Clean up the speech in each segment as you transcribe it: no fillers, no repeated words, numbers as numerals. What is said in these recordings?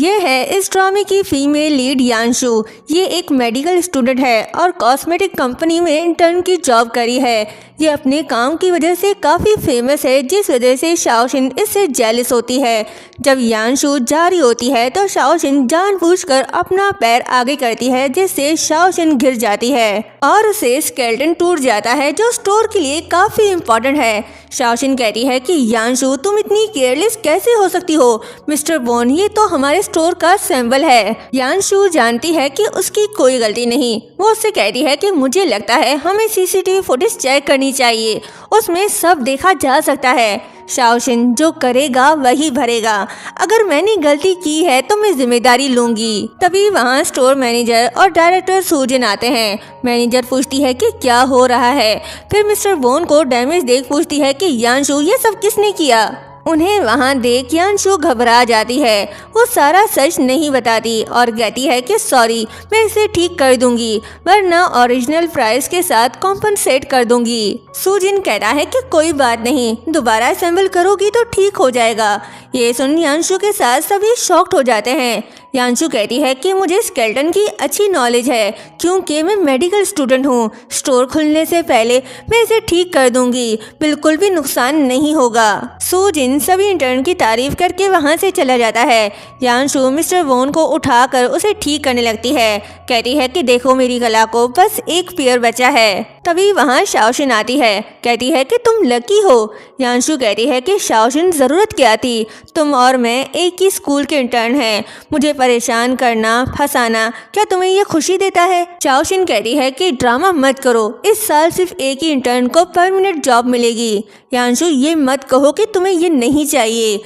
ये है इस ड्रामे की फीमेल लीड यांशु। ये एक मेडिकल स्टूडेंट है और कॉस्मेटिक कंपनी में इंटर्न की जॉब करी है। ये अपने काम की वजह से काफ़ी फेमस है, जिस वजह से शाओशिन इससे जेलस होती है। जब यांशु जा रही होती है तो शाओशिन जानबूझकर अपना पैर आगे करती है, जिससे शाओशिन गिर जाती है और उसे स्केलेटन टूट जाता है, जो स्टोर के लिए काफ़ी इम्पोर्टेंट है। शाओशिन कहती है कि यांशु तुम इतनी केयरलेस कैसे हो सकती हो मिस्टर वॉन, ये तो हमारे स्टोर का सिंबल है। यांशु जानती है कि उसकी कोई गलती नहीं। वो उससे कहती है कि मुझे लगता है हमें सीसीटीवी फुटेज चेक करनी चाहिए, उसमें सब देखा जा सकता है। शाओशिन जो करेगा वही भरेगा, अगर मैंने गलती की है तो मैं जिम्मेदारी लूंगी। तभी वहाँ स्टोर मैनेजर और डायरेक्टर सूजन आते हैं। मैनेजर पूछती है कि क्या हो रहा है, फिर मिस्टर वॉन को डैमेज देख पूछती है कि यांशु ये सब किसने किया। उन्हें वहां देख यांशु घबरा जाती है। वो सारा सच नहीं बताती और कहती है कि सॉरी, मैं इसे ठीक कर दूंगी, वरना ओरिजिनल प्राइस के साथ कॉम्पनसेट कर दूंगी। सूजिन कहता है कि कोई बात नहीं, दोबारा असेंबल करोगी तो ठीक हो जाएगा। ये सुन यांशु के साथ सभी शॉक्ड हो जाते हैं। यांशु कहती है कि मुझे स्केलेटन की अच्छी नॉलेज है, क्योंकि मैं मेडिकल स्टूडेंट हूँ। स्टोर खुलने से पहले मैं इसे ठीक कर दूंगी, बिल्कुल भी नुकसान नहीं होगा। सूजिन सभी इंटर्न की तारीफ करके वहाँ से चला जाता है। यांशु मिस्टर वॉन को उठाकर उसे ठीक करने लगती है। कहती है कि देखो मेरी कला को, बस एक पेयर बचा है। तभी वहाँ शाओशिन आती है। कहती है कि तुम लकी हो। यांशु कहती है कि शाओशिन ज़रूरत क्या थी, तुम और मैं एक ही स्कूल के इंटर्न हैं, मुझे परेशान करना, फंसाना क्या तुम्हें ये खुशी देता है। शाओशिन कहती है कि ड्रामा मत करो, इस साल सिर्फ एक ही इंटर्न को परमानेंट जॉब मिलेगी। यांशु ये मत कहो कि तुम्हें ये नहीं चाहिए,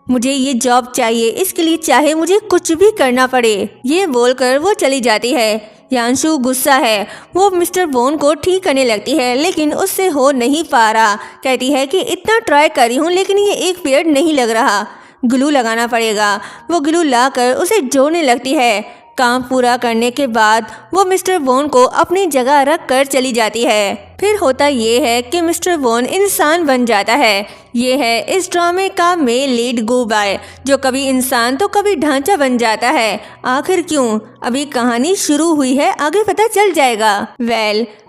मुझे ये जॉब चाहिए, इसके लिए चाहे मुझे कुछ भी करना पड़े। ये बोलकर वो चली जाती है। यांशु गुस्सा है, वो मिस्टर वॉन को ठीक करने लगती है, लेकिन उससे हो नहीं पा रहा। कहती है कि इतना ट्राई करी हूँ लेकिन ये एक पेड़ नहीं लग रहा, ग्लू लगाना पड़ेगा। वो ग्लू लाकर उसे जोड़ने लगती है। काम पूरा करने के बाद वो मिस्टर वॉन को अपनी जगह रख कर चली जाती है। फिर होता ये है कि मिस्टर वॉन इंसान बन जाता है। ये है इस ड्रामे का मेल लीड गू बाय, जो कभी इंसान तो कभी ढांचा बन जाता है। आखिर क्यों, अभी कहानी शुरू हुई है, आगे पता चल जाएगा।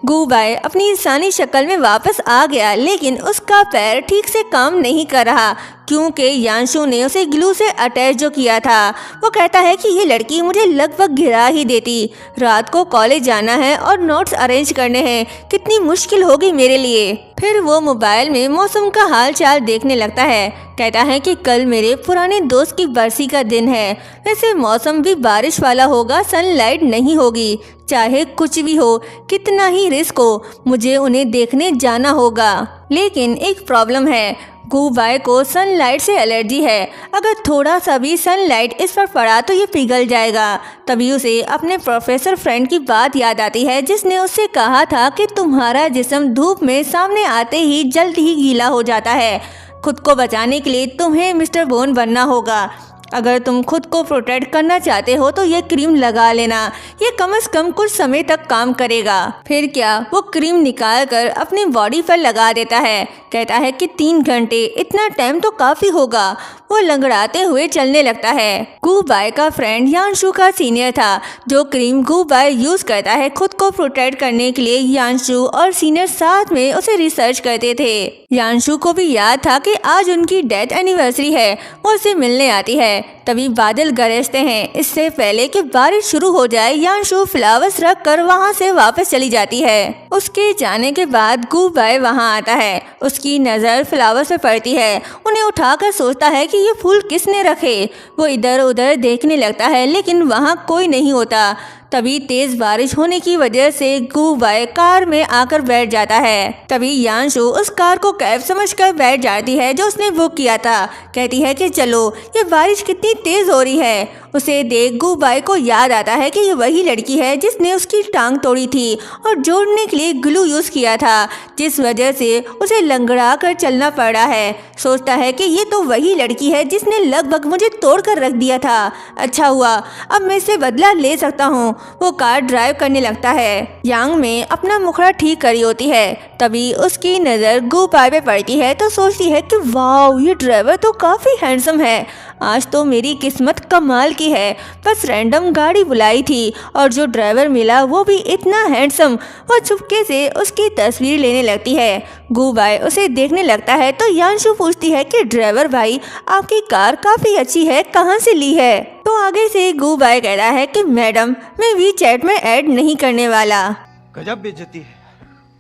गू बाय अपनी इंसानी शक्ल में वापस आ गया, लेकिन उसका पैर ठीक से काम नहीं कर रहा, क्योंकि यांशु ने उसे ग्लू से अटैच जो किया था। वो कहता है कि ये लड़की मुझे लगभग गिरा ही देती। रात को कॉलेज जाना है और नोट्स अरेंज करने हैं, कितनी मुश्किल होगी मेरे लिए। फिर वो मोबाइल में मौसम का हाल चाल देखने लगता है। कहता है कि कल मेरे पुराने दोस्त की बरसी का दिन है, वैसे मौसम भी बारिश वाला होगा, सनलाइट नहीं होगी। चाहे कुछ भी हो, कितना ही रिस्क हो, मुझे उन्हें देखने जाना होगा। लेकिन एक प्रॉब्लम है, गू बाय को सनलाइट से एलर्जी है। अगर थोड़ा सा भी सनलाइट इस पर पड़ा तो ये पिघल जाएगा। तभी उसे अपने प्रोफेसर फ्रेंड की बात याद आती है, जिसने उससे कहा था कि तुम्हारा जिस्म धूप में सामने आते ही जल्द ही गीला हो जाता है। खुद को बचाने के लिए तुम्हें मिस्टर वॉन बनना होगा। अगर तुम खुद को प्रोटेक्ट करना चाहते हो तो ये क्रीम लगा लेना, ये कम से कम कुछ समय तक काम करेगा। फिर क्या, वो क्रीम निकाल कर अपनी बॉडी पर लगा देता है। कहता है कि 3 घंटे, इतना टाइम तो काफ़ी होगा। वो लंगड़ाते हुए चलने लगता है। गू बाय का फ्रेंड यांशु का सीनियर था, जो क्रीम गू बाय यूज़ करता है खुद को प्रोटेक्ट करने के लिए। यांशु और सीनियर साथ में उसे रिसर्च करते थे। यांशु को भी याद था कि आज उनकी डेथ एनिवर्सरी है। वो उसे मिलने आती है। तभी बादल गरजते हैं। इससे पहले कि बारिश शुरू हो जाए, यांशु फ्लावर्स रख कर वहाँ से वापस चली जाती है। उसके जाने के बाद गू बाय वहाँ आता है। उसकी नज़र फ्लावर्स पे पड़ती है। उन्हें उठाकर सोचता है कि ये फूल किसने रखे। वो इधर उधर देखने लगता है, लेकिन वहाँ कोई नहीं होता। तभी तेज बारिश होने की वजह से गू बाय कार में आकर बैठ जाता है। तभी यांशु उस कार को कैब समझकर बैठ जाती है जो उसने बुक किया था। कहती है कि चलो, ये बारिश कितनी तेज हो रही है। उसे देख गू बाय को याद आता है कि ये वही लड़की है जिसने उसकी टांग तोड़ी थी और जोड़ने के लिए ग्लू यूज किया था, जिस वजह से उसे लंगड़ा कर चलना पड़ा है। सोचता है कि ये तो वही लड़की है जिसने लगभग मुझे तोड़ कर रख दिया था। अच्छा हुआ, अब मैं इससे बदला ले सकता हूँ। वो कार ड्राइव करने लगता है। यांग में अपना मुखड़ा ठीक करी होती है, तभी उसकी नज़र गू बाय पे पड़ती है तो सोचती है कि वाह, ये ड्राइवर तो काफ़ी हैंडसम है। आज तो मेरी किस्मत कमाल की है, बस रैंडम गाड़ी बुलाई थी और जो ड्राइवर मिला वो भी इतना हैंडसम। वो चुपके से उसकी तस्वीर लेने लगती है। गू बाय उसे देखने लगता है तो यांशु पूछती है कि ड्राइवर भाई, आपकी कार काफ़ी अच्छी है, कहाँ से ली है? तो आगे से गू बाय कहता है कि मैडम, मैं वीचैट में ऐड नहीं करने वाला। गजब बेइज्जती है।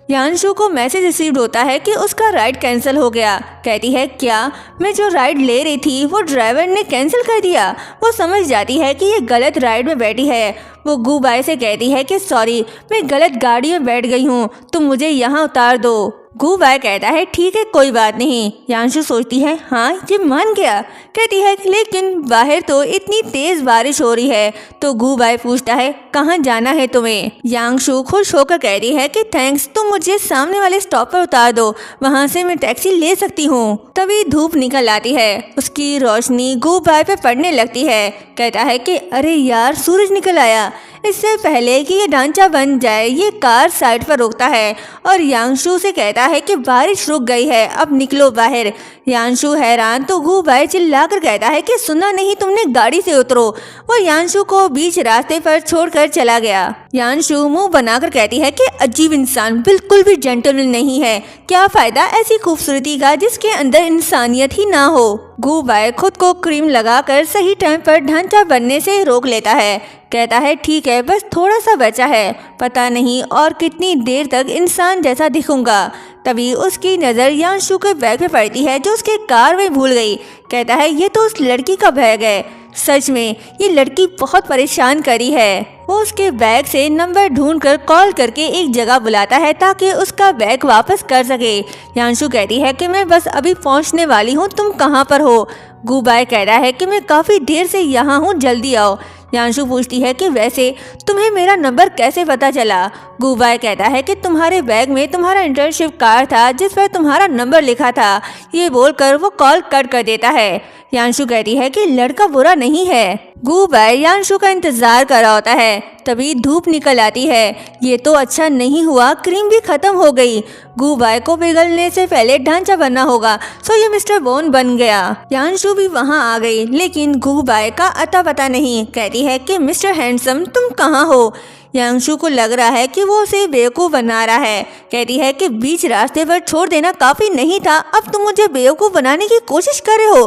यांशु को मैसेज रिसीव होता है कि उसका राइड कैंसिल हो गया। कहती है क्या? मैं जो राइड ले रही थी वो ड्राइवर ने कैंसिल कर दिया। वो समझ जाती है कि ये गलत राइड में बैठी है। वो गू बाय से कहती है कि सॉरी, मैं गलत गाड़ी में बैठ गई हूँ, तुम मुझे यहाँ उतार दो। गू बाय कहता है ठीक है, कोई बात नहीं। यांशु सोचती है हाँ, ये मान गया। कहती है लेकिन बाहर तो इतनी तेज बारिश हो रही है। तो गू बाय पूछता है कहाँ जाना है तुम्हें? यांशु खुश होकर कहती है कि थैंक्स, तुम मुझे सामने वाले स्टॉप पर उतार दो, वहाँ से मैं टैक्सी ले सकती हूँ। तभी धूप निकल आती है, उसकी रोशनी गू बाय पे पड़ने लगती है। कहता है कि अरे यार, सूरज निकल आया। इससे पहले कि ये ढांचा बन जाए, ये कार साइड पर रोकता है और यांशु से कहता है कि बारिश रुक गई है, अब निकलो बाहर। यांशु हैरान तो गू बाय चिल्लाकर कहता है कि सुना नहीं तुमने, गाड़ी से उतरो। वो यांशु को बीच रास्ते पर छोड़कर चला गया। यांशु मुंह बनाकर कहती है कि अजीब इंसान, बिल्कुल भी जेंटलमैन नहीं है। क्या फायदा ऐसी खूबसूरती का जिसके अंदर इंसानियत ही ना हो। गू बाय खुद को क्रीम लगाकर सही टाइम पर ढांचा बनने से रोक लेता है। कहता है ठीक है, बस थोड़ा सा बचा है, पता नहीं और कितनी देर तक इंसान जैसा दिखूंगा। तभी उसकी नज़र यांशु के बैग पे पड़ती है जो उसके कार में भूल गई। कहता है ये तो उस लड़की का बैग है। सच में ये लड़की बहुत परेशान करी है। वो उसके बैग से नंबर ढूंढकर कॉल करके एक जगह बुलाता है ताकि उसका बैग वापस कर सके। यांशु कहती है कि मैं बस अभी पहुंचने वाली हूँ, तुम कहाँ पर हो? गू बाय कहता है कि मैं काफ़ी देर से यहाँ हूँ, जल्दी आओ। यांशु पूछती है कि वैसे तुम्हें मेरा नंबर कैसे पता चला? गू बाय कहता है कि तुम्हारे बैग में तुम्हारा इंटर्नशिप कार्ड था जिस पर तुम्हारा नंबर लिखा था। ये बोलकर वो कॉल कट कर देता है। यांशु कहती है कि लड़का बुरा नहीं है। गू बाय यांशु का इंतजार कर रहा होता है, तभी धूप निकल आती है। ये तो अच्छा नहीं हुआ, क्रीम भी खत्म हो गई। गू बाय को पिघलने से पहले ढांचा बनना होगा, सो ये मिस्टर बोन बन गया। यांशु भी वहाँ आ गई, लेकिन गू बाय का अता पता नहीं। कहती है कि मिस्टर हैंडसम, तुम कहाँ हो? यांशु को लग रहा है कि वो उसे बेवकूफ़ बना रहा है। कहती है कि बीच रास्ते पर छोड़ देना काफ़ी नहीं था, अब तुम मुझे बेवकूफ़ बनाने की कोशिश कर रहे हो।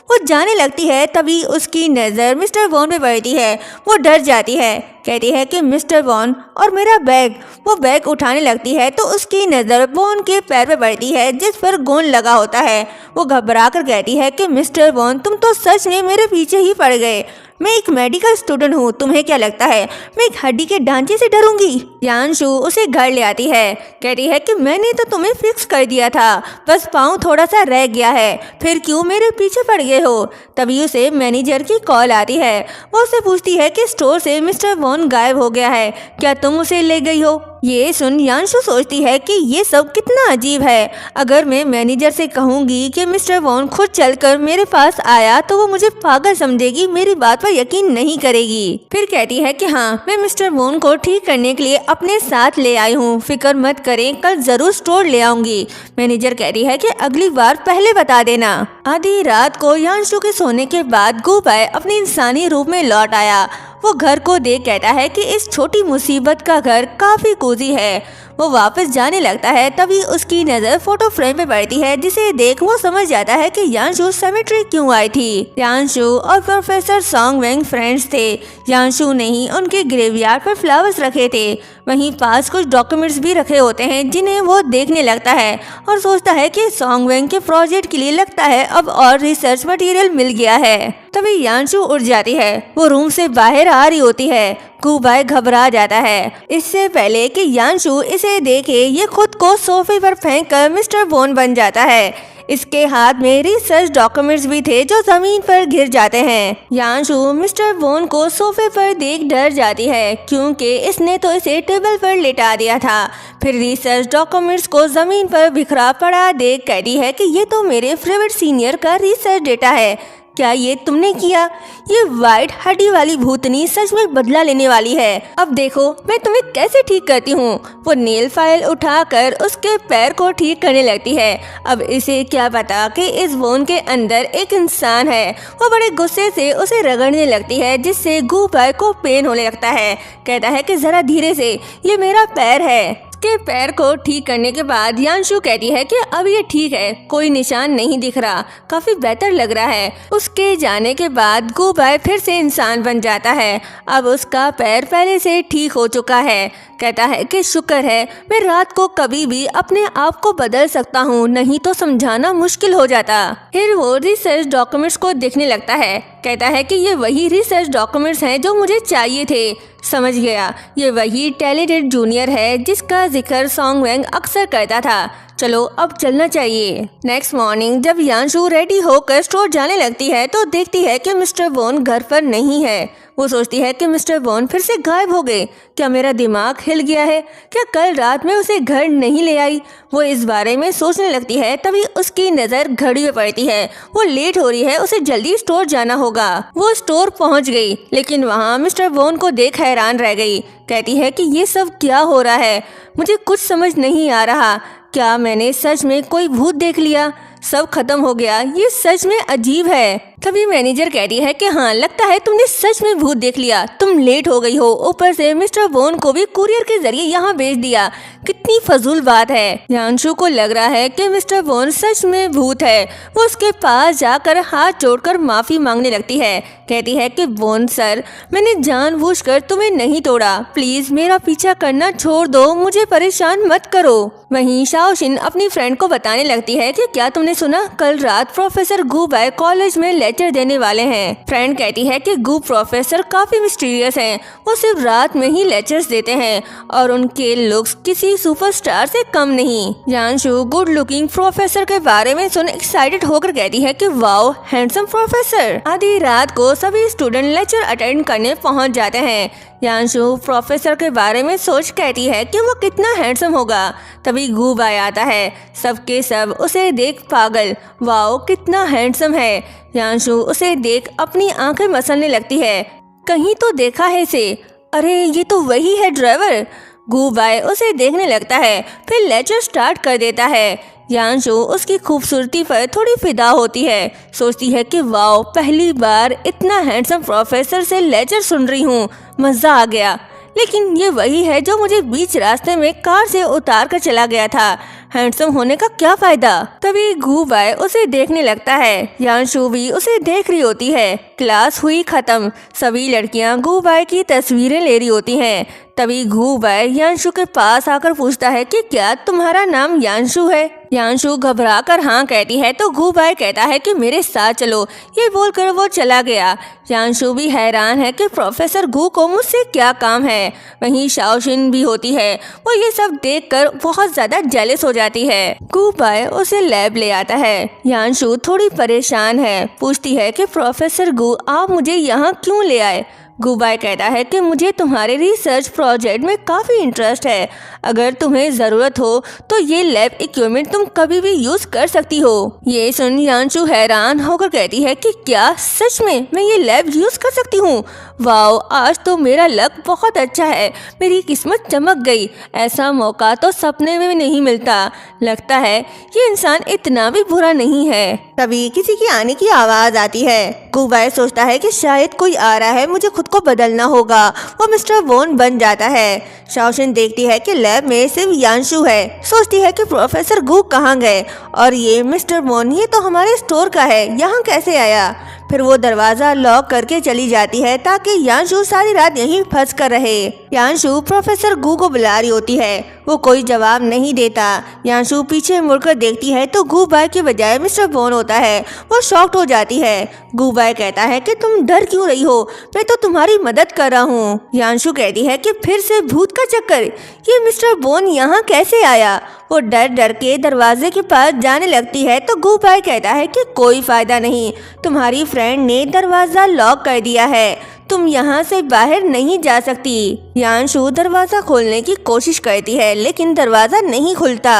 वो जाने लगती है, तभी उसकी नज़र मिस्टर वॉन पे पड़ती है। वो डर जाती है। कहती है कि मिस्टर वॉन, और मेरा बैग। वो बैग उठाने लगती है तो उसकी नज़र वॉन के पैर पे पड़ती है जिस पर गोंद लगा होता है। वो घबरा कर कहती है कि मिस्टर वॉन, तुम तो सच में मेरे पीछे ही पड़ गए। मैं एक मेडिकल स्टूडेंट हूँ, तुम्हें क्या लगता है मैं एक हड्डी के ढांचे से डरूंगी? यांशु उसे घर ले आती है। कहती है कि मैंने तो तुम्हें फिक्स कर दिया था, बस पाँव थोड़ा सा रह गया है, फिर क्यों मेरे पीछे पड़ गए हो? तभी उसे मैनेजर की कॉल आती है। वो उससे पूछती है कि स्टोर से मिस्टर वॉन गायब हो गया है, क्या तुम उसे ले गई हो? ये सुन यांशु सोचती है कि ये सब कितना अजीब है। अगर मैं मैनेजर से कहूँगी कि मिस्टर वॉन खुद चलकर मेरे पास आया तो वो मुझे पागल समझेगी, मेरी बात पर यकीन नहीं करेगी। फिर कहती है कि हाँ, मैं मिस्टर वॉन को ठीक करने के लिए अपने साथ ले आई हूँ, फिक्र मत करें, कल जरूर स्टोर ले आऊंगी। मैनेजर कहती है कि अगली बार पहले बता देना। आधी रात को यांशु के सोने के बाद गू बाय अपने इंसानी रूप में लौट आया। वो घर को देख कहता है कि इस छोटी मुसीबत का घर काफी कोजी है। वो वापस जाने लगता है, तभी उसकी नज़र फोटो फ्रेम पे पड़ती है जिसे देख वो समझ जाता है कि यांशु सेमेट्री क्यों आई थी। यांशु और प्रोफेसर सॉन्ग वेंग फ्रेंड्स थे। यांशु ने ही उनके ग्रेवयार्ड पर फ्लावर्स रखे थे। वहीं पास कुछ डॉक्यूमेंट्स भी रखे होते हैं जिन्हें वो देखने लगता है और सोचता है कि सॉन्ग वेंग के प्रोजेक्ट के लिए लगता है अब और रिसर्च मटेरियल मिल गया है। तभी यांशु उठ जाती है। वो रूम से बाहर आ रही होती है। गू बाय घबरा जाता है। इससे पहले कि यांशु इसे देखे, ये खुद को सोफे पर फेंककर मिस्टर वॉन बन जाता है। इसके हाथ में रिसर्च डॉक्यूमेंट्स भी थे जो जमीन पर गिर जाते हैं। यांशु मिस्टर वॉन को सोफे पर देख डर जाती है क्योंकि इसने तो इसे टेबल पर लेटा दिया था। फिर रिसर्च डॉक्यूमेंट्स को जमीन पर बिखरा पड़ा देख कहती है कि ये तो मेरे फेवरेट सीनियर का रिसर्च डेटा है। क्या ये तुमने किया? ये वाइट हड्डी वाली भूतनी सच में बदला लेने वाली है। अब देखो मैं तुम्हें कैसे ठीक करती हूँ। वो नेल फाइल उठाकर उसके पैर को ठीक करने लगती है। अब इसे क्या पता कि इस वोन के अंदर एक इंसान है। वो बड़े गुस्से से उसे रगड़ने लगती है, जिससे गू बाय को पेन होने लगता है। कहता है कि जरा धीरे से, ये मेरा पैर है। के पैर को ठीक करने के बाद यांशु कहती है कि अब ये ठीक है, कोई निशान नहीं दिख रहा, काफी बेहतर लग रहा है। उसके जाने के बाद गू बाय फिर से इंसान बन जाता है। अब उसका पैर पहले से ठीक हो चुका है। कहता है कि शुक्र है, मैं रात को कभी भी अपने आप को बदल सकता हूँ, नहीं तो समझाना मुश्किल हो जाता। फिर वो रिसर्च डॉक्यूमेंट्स को देखने लगता है। कहता है कि ये वही रिसर्च डॉक्यूमेंट्स हैं जो मुझे चाहिए थे। समझ गया, ये वही टैलेंटेड जूनियर है जिसका जिक्र सॉन्ग वैंग अक्सर करता था। चलो अब चलना चाहिए। नेक्स्ट मॉर्निंग जब यांशु रेडी होकर स्टोर जाने लगती है तो देखती है कि मिस्टर वोन घर पर नहीं है। वो सोचती है कि मिस्टर वोन फिर से गायब हो गए। क्या मेरा दिमाग हिल गया है? क्या कल रात में उसे घर नहीं ले आई? वो इस बारे में सोचने लगती है। तभी उसकी नज़र घड़ी में पड़ती है। वो लेट हो रही है, उसे जल्दी स्टोर जाना होगा। वो स्टोर पहुंच गई, लेकिन वहाँ मिस्टर वोन को देख हैरान रह गई। कहती है कि ये सब क्या हो रहा है, मुझे कुछ समझ नहीं आ रहा। क्या मैंने सच में कोई भूत देख लिया? सब खत्म हो गया, ये सच में अजीब है। तभी मैनेजर कहती है कि हाँ, लगता है तुमने सच में भूत देख लिया, तुम लेट हो गई हो, ऊपर से मिस्टर वोन को भी कुरियर के जरिए यहाँ भेज दिया। कितनी फजूल बात है। यांशु को लग रहा है कि मिस्टर वोन सच में भूत है। वो उसके पास जाकर हाथ जोड़कर माफी मांगने लगती है। कहती है कि वोन सर, मैंने जानबूझकर तुम्हें नहीं तोड़ा, प्लीज मेरा पीछा करना छोड़ दो, मुझे परेशान मत करो। वहीं शाओशिन अपनी फ्रेंड को बताने लगती है कि क्या तुमने सुना, कल रात प्रोफेसर गू बाय कॉलेज में लेक्चर देने वाले हैं। फ्रेंड कहती है कि गू प्रोफेसर काफी मिस्टीरियस हैं। वो सिर्फ रात में ही लेक्चर्स देते हैं और उनके लुक्स किसी सुपरस्टार से कम नहीं। यांशु गुड लुकिंग प्रोफेसर के बारे में सुन एक्साइटेड होकर कहती है कि वाओ, हैंडसम प्रोफेसर। आधी रात को सभी स्टूडेंट लेक्चर अटेंड करने पहुंच जाते हैं। यांशु प्रोफेसर के बारे में सोच कहती है कि वो कितना हैंडसम होगा। तभी गू बाय आता है। सबके सब उसे देख पागल, वाओ कितना हैंडसम है। यांशु उसे देख अपनी आंखें मसलने लगती है। कहीं तो देखा है इसे, अरे ये तो वही है ड्राइवर। गू बाय उसे देखने लगता है, फिर लेक्चर स्टार्ट कर देता है। यांशु उसकी खूबसूरती पर थोड़ी फिदा होती है। सोचती है कि वाओ, पहली बार इतना हैंडसम प्रोफेसर से लेक्चर सुन रही हूँ, मज़ा आ गया। लेकिन ये वही है जो मुझे बीच रास्ते में कार से उतार कर चला गया था। हैंडसम होने का क्या फायदा। तभी गू बाय उसे देखने लगता है। यांशु भी उसे देख रही होती है। क्लास हुई खत्म। सभी लड़कियां गू बाय की तस्वीरें ले रही होती हैं। तभी गू बाय यांशु के पास आकर पूछता है कि क्या तुम्हारा नाम यांशु है? यांशु घबरा कर हाँ कहती है तो गू बाय कहता है कि मेरे साथ चलो। ये बोलकर वो चला गया। यांशु भी हैरान है कि प्रोफेसर गू को मुझसे क्या काम है। वहीं शाओशिन भी होती है। वो ये सब देखकर बहुत ज्यादा जेलस हो जाती है। गू बाय उसे लैब ले आता है। यांशु थोड़ी परेशान है, पूछती है कि प्रोफेसर गू, आप मुझे यहाँ क्यों ले आए? गू बाय कहता है कि मुझे तुम्हारे रिसर्च प्रोजेक्ट में काफ़ी इंटरेस्ट है। अगर तुम्हें ज़रूरत हो तो ये लैब इक्विपमेंट तुम कभी भी यूज़ कर सकती हो। ये सुन यांशु हैरान होकर कहती है कि क्या सच में मैं ये लैब यूज़ कर सकती हूँ? वाओ, आज तो मेरा लक बहुत अच्छा है, मेरी किस्मत चमक गई। ऐसा मौका तो सपने में भी नहीं मिलता। लगता है ये इंसान इतना भी बुरा नहीं है। तभी किसी की आने की आवाज़ आती है। गू बाय सोचता है कि शायद कोई आ रहा है, मुझे खुद को बदलना होगा। वो मिस्टर वोन बन जाता है। शाओशिन देखती है कि लैब में सिर्फ यांशु है। सोचती है कि प्रोफेसर गू कहाँ गए और ये मिस्टर वोन, ये तो हमारे स्टोर का है, यहाँ कैसे आया? फिर वो दरवाज़ा लॉक करके चली जाती है ताकि यांशु सारी रात यहीं फंस कर रहे। यांशु प्रोफेसर गू को बुला रही होती है। वो कोई जवाब नहीं देता। यांशु पीछे मुड़कर देखती है तो गू बाय के बजाय मिस्टर वोन होता है। वो शॉक्ड हो जाती है। गू बाय कहता है कि तुम डर क्यों रही हो, मैं तो तुम्हारी मदद कर रहा हूँ। यांशु कहती है कि फिर से भूत का चक्कर, ये मिस्टर वोन यहाँ कैसे आया? वो डर डर के दरवाजे के पास जाने लगती है तो गू बाय कहता है कि कोई फायदा नहीं, तुम्हारी फ्रेंड ने दरवाज़ा लॉक कर दिया है, तुम यहाँ से बाहर नहीं जा सकती। यांशु दरवाजा खोलने की कोशिश करती है लेकिन दरवाजा नहीं खुलता।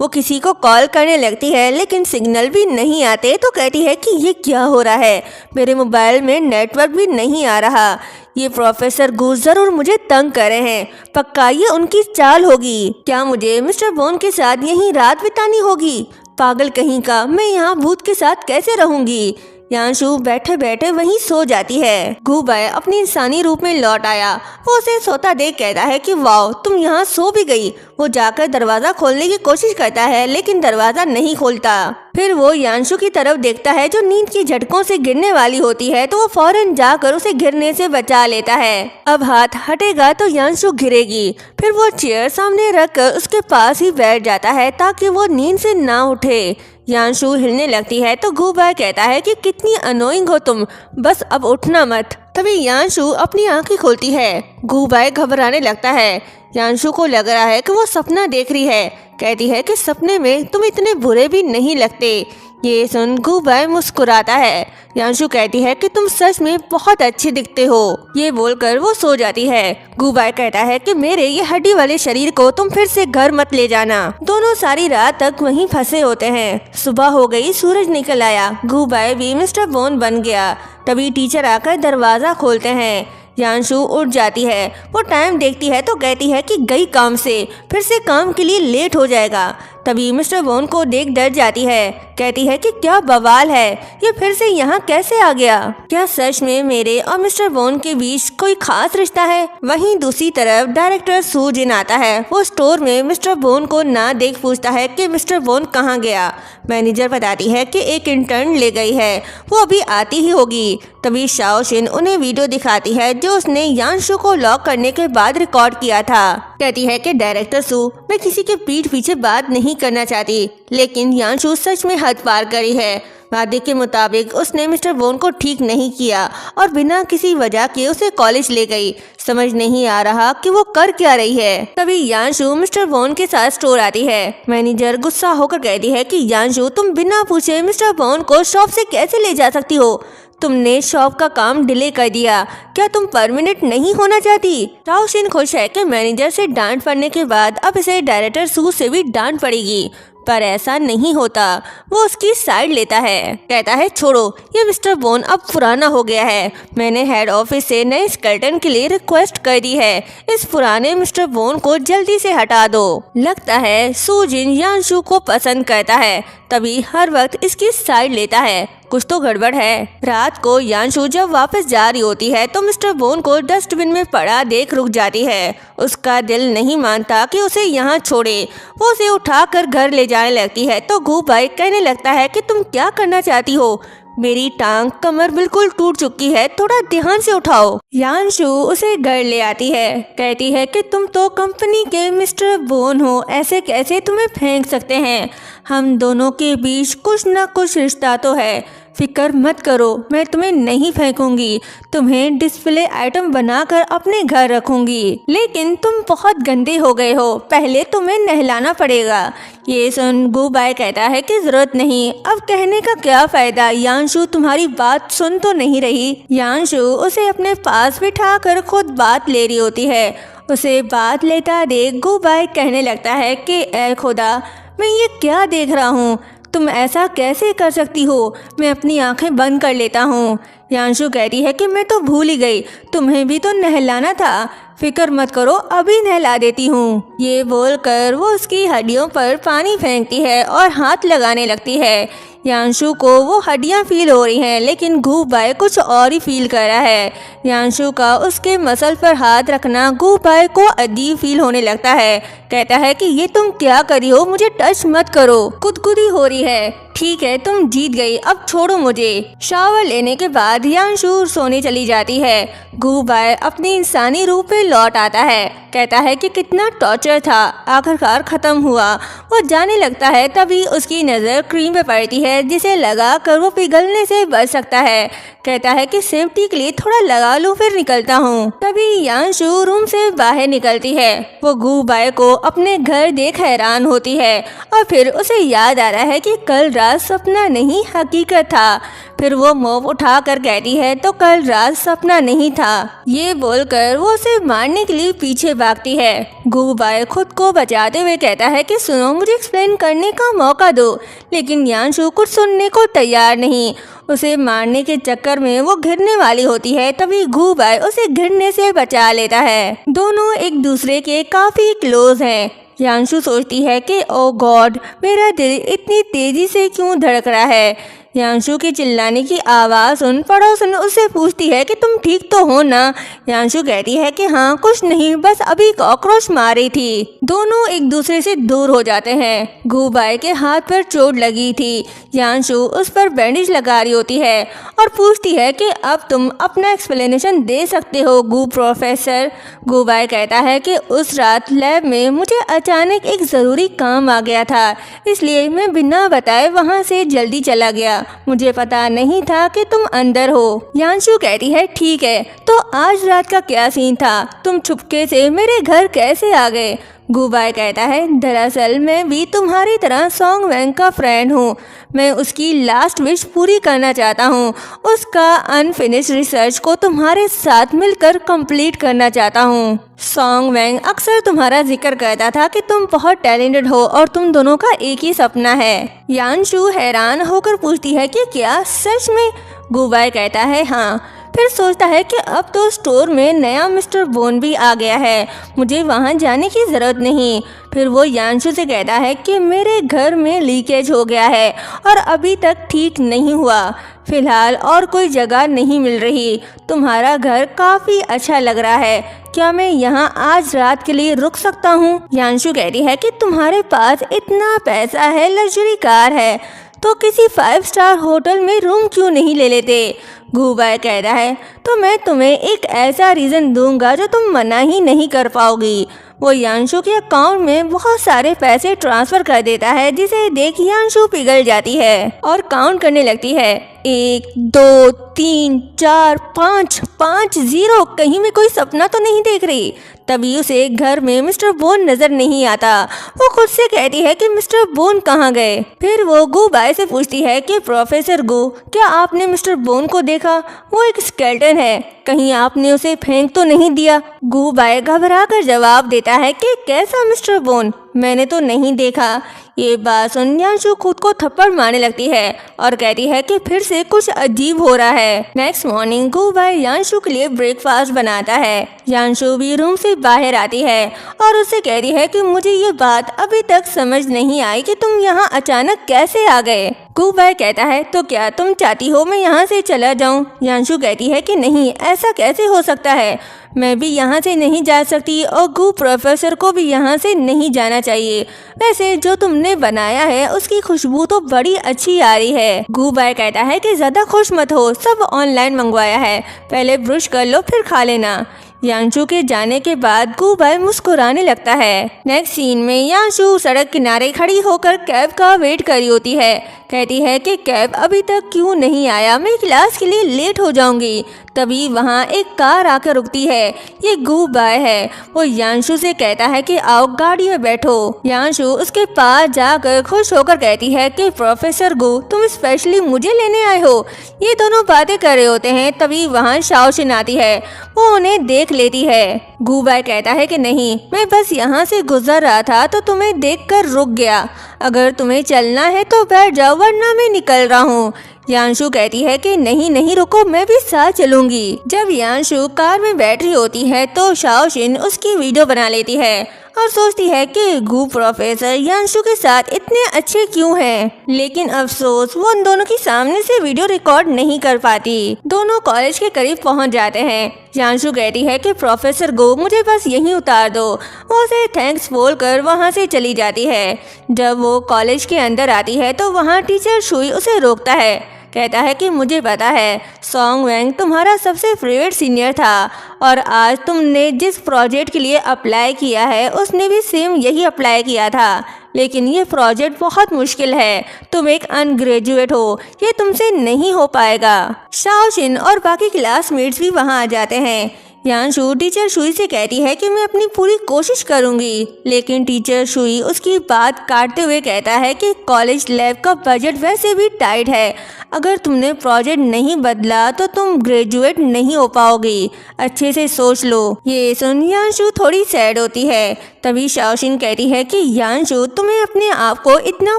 वो किसी को कॉल करने लगती है लेकिन सिग्नल भी नहीं आते तो कहती है कि ये क्या हो रहा है, मेरे मोबाइल में नेटवर्क भी नहीं आ रहा। ये प्रोफेसर गू जरूर मुझे तंग कर रहे हैं, पक्का ये उनकी चाल होगी। क्या मुझे मिस्टर बोन के साथ यहीं रात बितानी होगी? पागल कहीं का, मैं यहाँ भूत के साथ कैसे रहूंगी। यांशु बैठे बैठे वहीं सो जाती है। गू बाय अपनी इंसानी रूप में लौट आया। वो उसे सोता देख कहता है कि वाओ, तुम यहाँ सो भी गई। वो जाकर दरवाजा खोलने की कोशिश करता है लेकिन दरवाजा नहीं खोलता। फिर वो यांशु की तरफ देखता है जो नींद की झटकों से गिरने वाली होती है, तो वो फौरन जाकर उसे गिरने से बचा लेता है। अब हाथ हटेगा तो यांशु गिरेगी। फिर वो चेयर सामने रखकर उसके पास ही बैठ जाता है ताकि वो नींद से ना उठे। यांशु हिलने लगती है तो गू बाय कहता है कि कितनी अनोइंग हो तुम, बस अब उठना मत। तभी यांशु अपनी आंखें खोलती है। गू बाय घबराने लगता है। यांशु को लग रहा है कि वो सपना देख रही है। कहती है कि सपने में तुम इतने बुरे भी नहीं लगते। ये सुन गू बाय मुस्कुराता है। यांशु कहती है कि तुम सच में बहुत अच्छे दिखते हो। ये बोलकर वो सो जाती है। गू बाय कहता है कि मेरे ये हड्डी वाले शरीर को तुम फिर से घर मत ले जाना। दोनों सारी रात तक वहीं फंसे होते हैं। सुबह हो गई, सूरज निकल आया। गू बाय भी मिस्टर बोन बन गया। तभी टीचर आकर दरवाजा खोलते हैं। यांशु उठ जाती है। वो टाइम देखती है तो कहती है कि गई काम से, फिर से काम के लिए लेट हो जाएगा। तभी मिस्टर बोन को देख डर जाती है। कहती है कि क्या बवाल है, ये फिर से यहाँ कैसे आ गया? क्या सच में मेरे और मिस्टर बोन के बीच कोई खास रिश्ता है? वहीं दूसरी तरफ डायरेक्टर सू जिन आता है। वो स्टोर में मिस्टर बोन को ना देख पूछता है कि मिस्टर बोन कहाँ गया। मैनेजर बताती है कि एक इंटर्न ले गई है, वो अभी आती ही होगी। तभी शाओ शिन उन्हें वीडियो दिखाती है जो उसने यांशु को लॉक करने के बाद रिकॉर्ड किया था। कहती है कि डायरेक्टर सू, मैं किसी के पीठ पीछे बात नहीं करना चाहती, लेकिन यांशु सच में हद पार करी है। वादे के मुताबिक उसने मिस्टर बोन को ठीक नहीं किया और बिना किसी वजह के उसे कॉलेज ले गई। समझ नहीं आ रहा कि वो कर क्या रही है। तभी यांशु मिस्टर बोन के साथ स्टोर आती है। मैनेजर गुस्सा होकर कहती है कि यांशु, तुम बिना पूछे मिस्टर बोन को शॉप से कैसे ले जा सकती हो? तुमने शॉप का काम डिले कर दिया। क्या तुम परमानेंट नहीं होना चाहती? शाओ शिन खुश है कि मैनेजर से डांट पड़ने के बाद अब इसे डायरेक्टर सू से भी डांट पड़ेगी, पर ऐसा नहीं होता। वो उसकी साइड लेता है। कहता है छोड़ो, ये मिस्टर बोन अब पुराना हो गया है। मैंने हेड ऑफिस से नए स्केलेटन के लिए रिक्वेस्ट कर दी है। इस पुराने मिस्टर बोन को जल्दी से हटा दो। लगता है सू जिन यांशु को पसंद करता है, तभी हर वक्त इसकी साइड लेता है। कुछ तो गड़बड़ है। रात को यांशु जब वापस जा रही होती है तो मिस्टर बोन को डस्टबिन में पड़ा देख रुक जाती है। उसका दिल नहीं मानता कि उसे यहाँ छोड़े। वो उसे उठाकर घर ले जाने लगती है तो गू बाय कहने लगता है कि तुम क्या करना चाहती हो? मेरी टांग कमर बिल्कुल टूट चुकी है, थोड़ा ध्यान से उठाओ। यांशु उसे घर ले आती है। कहती है कि तुम तो कंपनी के मिस्टर बोन हो, ऐसे कैसे तुम्हें फेंक सकते हैं? हम दोनों के बीच कुछ न कुछ रिश्ता तो है। फिक्र मत करो, मैं तुम्हें नहीं फेंकूंगी। तुम्हें डिस्प्ले आइटम बनाकर अपने घर रखूंगी। लेकिन तुम बहुत गंदे हो गए हो, पहले तुम्हें नहलाना पड़ेगा। ये सुन गू बाय कहता है कि जरूरत नहीं, अब कहने का क्या फायदा। यांशु तुम्हारी बात सुन तो नहीं रही। यांशु उसे अपने पास बिठा कर खुद बात ले रही होती है। उसे बात लेता देख गू बाय कहने लगता है कि ऐ खुदा, मैं ये क्या देख रहा हूँ? तुम ऐसा कैसे कर सकती हो? मैं अपनी आंखें बंद कर लेता हूँ। यांशु कहती है कि मैं तो भूल ही गई, तुम्हें भी तो नहलाना था। फिक्र मत करो, अभी नहला देती हूँ। ये बोलकर वो उसकी हड्डियों पर पानी फेंकती है और हाथ लगाने लगती है। यांशु को वो हड्डियाँ फील हो रही हैं, लेकिन गू बाय कुछ और ही फील कर रहा है। यांशु का उसके मसल पर हाथ रखना गू बाय को अजीब फील होने लगता है। कहता है कि ये तुम क्या करी हो, मुझे टच मत करो, गुदगुदी हो रही है। ठीक है, तुम जीत गई, अब छोड़ो मुझे। शावर लेने के बाद यांशु सोने चली जाती है। गू बाय अपनी इंसानी रूप में लौट आता है। कहता है कि कितना टॉर्चर था, आखिरकार खत्म हुआ। वो जाने लगता है, तभी उसकी नज़र क्रीम पे पड़ती है जिसे लगा कर वो पिघलने से बच सकता है। कहता है कि सेफ्टी के लिए थोड़ा लगा लूं, फिर निकलता हूँ। तभी यांशु रूम से बाहर निकलती है। वो गू बाय को अपने घर देख हैरान होती है और फिर उसे याद आ रहा है कि कल रात रात सपना नहीं हकीकत था। फिर वो मोब उठा कर कहती है तो कल रात सपना नहीं था। ये बोलकर वो उसे मारने के लिए पीछे भागती है। गूबाई खुद को बचाते हुए कहता है कि सुनो, मुझे एक्सप्लेन करने का मौका दो, लेकिन यांशु कुछ सुनने को तैयार नहीं। उसे मारने के चक्कर में वो गिरने वाली होती है, तभी गूबाई उसे गिरने से बचा लेता है। दोनों एक दूसरे के काफी क्लोज हैं। यांशु सोचती है कि ओ गॉड, मेरा दिल इतनी तेजी से क्यों धड़क रहा है। यांशु के चिल्लाने की आवाज़ सुन पड़ोसन उससे पूछती है कि तुम ठीक तो हो ना। यांशु कहती है कि हाँ, कुछ नहीं, बस अभी कॉकरोच मारी थी। दोनों एक दूसरे से दूर हो जाते हैं। गूबाई के हाथ पर चोट लगी थी। यांशु उस पर बैंडेज लगा रही होती है और पूछती है कि अब तुम अपना एक्सप्लेनेशन दे सकते हो गू प्रोफेसर। गूबाई कहता है कि उस रात लैब में मुझे अचानक एक ज़रूरी काम आ गया था, इसलिए मैं बिना बताए वहाँ से जल्दी चला गया। मुझे पता नहीं था कि तुम अंदर हो। यांशु कहती है ठीक है, तो आज रात का क्या सीन था? तुम छुपके से मेरे घर कैसे आ गए? गूबाई कहता है दरअसल मैं भी तुम्हारी तरह सॉन्ग वैंग का फ्रेंड हूँ। मैं उसकी लास्ट विश पूरी करना चाहता हूँ। उसका अनफिनिश रिसर्च को तुम्हारे साथ मिलकर कंप्लीट करना चाहता हूँ। सॉन्ग वैंग अक्सर तुम्हारा जिक्र करता था कि तुम बहुत टैलेंटेड हो और तुम दोनों का एक ही सपना है। यांशु हैरान होकर पूछती है कि क्या सच में? गूबाई कहता है हाँ। फिर सोचता है कि अब तो स्टोर में नया मिस्टर बोन भी आ गया है, मुझे वहाँ जाने की ज़रूरत नहीं। फिर वो यांशु से कहता है कि मेरे घर में लीकेज हो गया है और अभी तक ठीक नहीं हुआ। फिलहाल और कोई जगह नहीं मिल रही। तुम्हारा घर काफ़ी अच्छा लग रहा है, क्या मैं यहाँ आज रात के लिए रुक सकता हूँ? यांशु कहती है कि तुम्हारे पास इतना पैसा है, लग्जरी कार है, तो किसी 5 स्टार होटल में रूम क्यों नहीं ले लेते? गूबाई कहता है तो मैं तुम्हें एक ऐसा रीज़न दूंगा जो तुम मना ही नहीं कर पाओगी। वो यांशु के अकाउंट में बहुत सारे पैसे ट्रांसफ़र कर देता है, जिसे देख यांशु पिघल जाती है और काउंट करने लगती है 1 2 3 4 5 5 0। कहीं मैं कोई सपना तो नहीं देख रही। तभी उसे घर में मिस्टर बोन नजर नहीं आता। वो खुद से कहती है कि मिस्टर बोन कहाँ गए। फिर वो गूबाई से पूछती है कि प्रोफेसर गू, क्या आपने मिस्टर बोन को देखा? वो एक स्केलेटन है, कहीं आपने उसे फेंक तो नहीं दिया? गूबाई घबरा कर जवाब देता है कि कैसा मिस्टर बोन, मैंने तो नहीं देखा। ये बात सुन यांशु खुद को थप्पड़ मारने लगती है और कहती है कि फिर से कुछ अजीब हो रहा है। नेक्स्ट मॉर्निंग गूबाई यांशु के लिए ब्रेकफास्ट बनाता है। यांशु भी रूम से बाहर आती है और उससे कहती है कि मुझे ये बात अभी तक समझ नहीं आई कि तुम यहाँ अचानक कैसे आ गए। गूबाई कहता है तो क्या तुम चाहती हो मैं यहाँ से चला जाऊँ? यांशु कहती है कि नहीं, ऐसा कैसे हो सकता है, मैं भी यहाँ से नहीं जा सकती और गू प्रोफेसर को भी यहाँ से नहीं जाना चाहिए। वैसे जो तुमने बनाया है उसकी खुशबू तो बड़ी अच्छी आ रही है। गूबाई कहता है कि ज़्यादा खुश मत हो, सब ऑनलाइन मंगवाया है, पहले ब्रश कर लो फिर खा लेना। यांशु के जाने के बाद गूबाई मुस्कुराने लगता है। नेक्स्ट सीन में यांशु सड़क किनारे खड़ी होकर कैब का वेट कर रही होती है। कहती है कि कैब अभी तक क्यों नहीं आया, मैं क्लास के लिए लेट हो जाऊंगी। तभी वहाँ एक कार आकर रुकती है। ये गूबाई है। वो यांशु से कहता है कि आओ गाड़ी में बैठो। यांशु उसके पास जाकर खुश होकर कहती है कि प्रोफेसर गू, तुम स्पेशली मुझे लेने आए हो। ये दोनों बातें कर रहे होते हैं, तभी वहाँ शाओशिन आती है। वो उन्हें देख लेती है। गूबाई कहता है कि नहीं, मैं बस यहाँ से गुजर रहा था तो तुम्हें देखकर रुक गया। अगर तुम्हें चलना है तो बैठ जाओ, वरना मैं निकल रहा हूँ। यांशु कहती है कि नहीं नहीं रुको, मैं भी साथ चलूंगी। जब यांशु कार में बैठ रही होती है तो शाओशिन उसकी वीडियो बना लेती है और सोचती है कि गू प्रोफेसर यांशु के साथ इतने अच्छे क्यों हैं। लेकिन अफसोस वो उन दोनों के सामने से वीडियो रिकॉर्ड नहीं कर पाती। दोनों कॉलेज के करीब पहुंच जाते हैं। यांशु कहती है कि प्रोफेसर गो, मुझे बस यहीं उतार दो। वो उसे थैंक्स बोलकर वहां से चली जाती है। जब वो कॉलेज के अंदर आती है तो वहाँ टीचर शुई उसे रोकता है। कहता है कि मुझे पता है सॉन्ग वैंग तुम्हारा सबसे फेवरेट सीनियर था और आज तुमने जिस प्रोजेक्ट के लिए अप्लाई किया है उसने भी सेम यही अप्लाई किया था, लेकिन ये प्रोजेक्ट बहुत मुश्किल है। तुम एक अनग्रेजुएट हो, ये तुमसे नहीं हो पाएगा। शाओशिन और बाकी क्लासमेट्स भी वहाँ आ जाते हैं। यांशु टीचर शुई से कहती है कि मैं अपनी पूरी कोशिश करूंगी, लेकिन टीचर शुई उसकी बात काटते हुए कहता है कि कॉलेज लैब का बजट वैसे भी टाइट है। अगर तुमने प्रोजेक्ट नहीं बदला तो तुम ग्रेजुएट नहीं हो पाओगी, अच्छे से सोच लो। ये सुन यांशु थोड़ी सैड होती है। तभी शाओशिन कहती है कि यांशु तुम्हें अपने आप को इतना